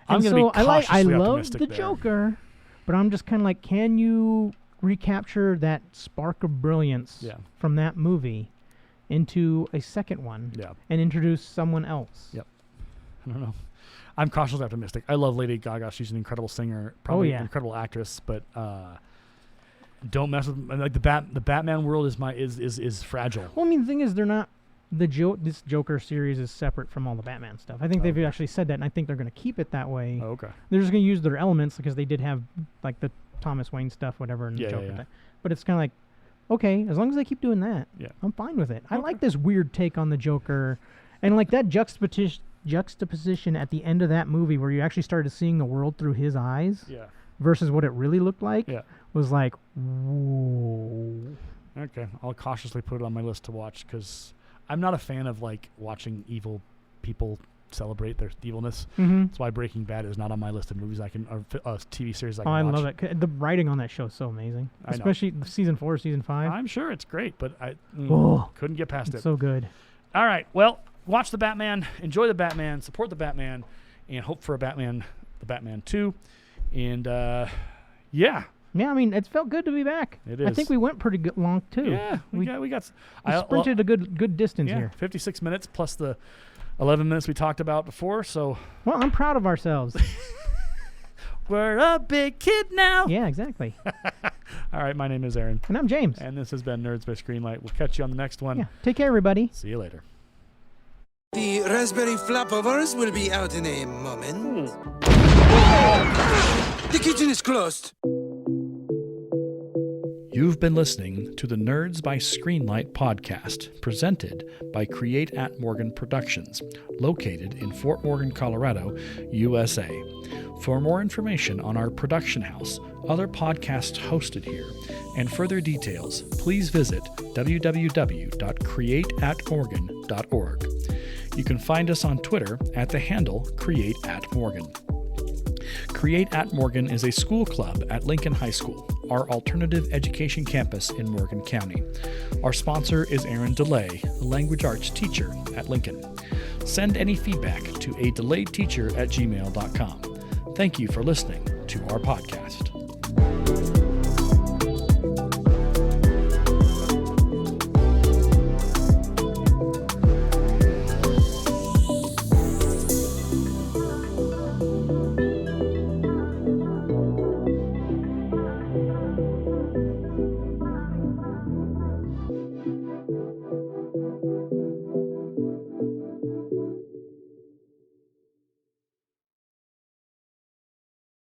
I'm going to be cautiously I love optimistic the there. Joker, but I'm just kind of like, can you recapture that spark of brilliance from that movie into a second one and introduce someone else? Yep. I don't know. I'm cautiously optimistic. I love Lady Gaga. She's an incredible singer, probably an incredible actress, but don't mess with like the Batman world is fragile. Well, I mean, the thing is, they're not. This Joker series is separate from all the Batman stuff. I think they've actually said that, and I think they're going to keep it that way. Oh, okay. They're just going to use their elements because they did have like the Thomas Wayne stuff, whatever, in the Joker thing. But it's kind of like, okay, as long as they keep doing that, I'm fine with it. I like this weird take on the Joker, and like that juxtaposition at the end of that movie where you actually started seeing the world through his eyes versus what it really looked like was like, whoa. Okay, I'll cautiously put it on my list to watch because I'm not a fan of like watching evil people celebrate their evilness. That's why Breaking Bad is not on my list of movies or TV series I can watch. I love it. The writing on that show is so amazing, especially season 4, season 5. I'm sure it's great, but I couldn't get past it. So good. All right, well, watch the Batman, enjoy the Batman, support the Batman, and hope for the Batman 2, and Yeah, I mean, it's felt good to be back. It is. I think we went pretty long too. Yeah, we got. We sprinted a good distance here. 56 minutes plus the 11 minutes we talked about before. So. Well, I'm proud of ourselves. We're a big kid now. Yeah, exactly. All right, my name is Aaron. And I'm James. And this has been Nerds by Screenlight. We'll catch you on the next one. Yeah, take care, everybody. See you later. The raspberry flapovers will be out in a moment. The kitchen is closed. You've been listening to the Nerds by Screenlight podcast, presented by Create at Morgan Productions, located in Fort Morgan, Colorado, USA. For more information on our production house, other podcasts hosted here, and further details, please visit www.createatmorgan.org. You can find us on Twitter at the handle CreateAtMorgan. Create at Morgan is a school club at Lincoln High School, our alternative education campus in Morgan County. Our sponsor is Aaron DeLay, a language arts teacher at Lincoln. Send any feedback to adelayedteacher@gmail.com. Thank you for listening to our podcast.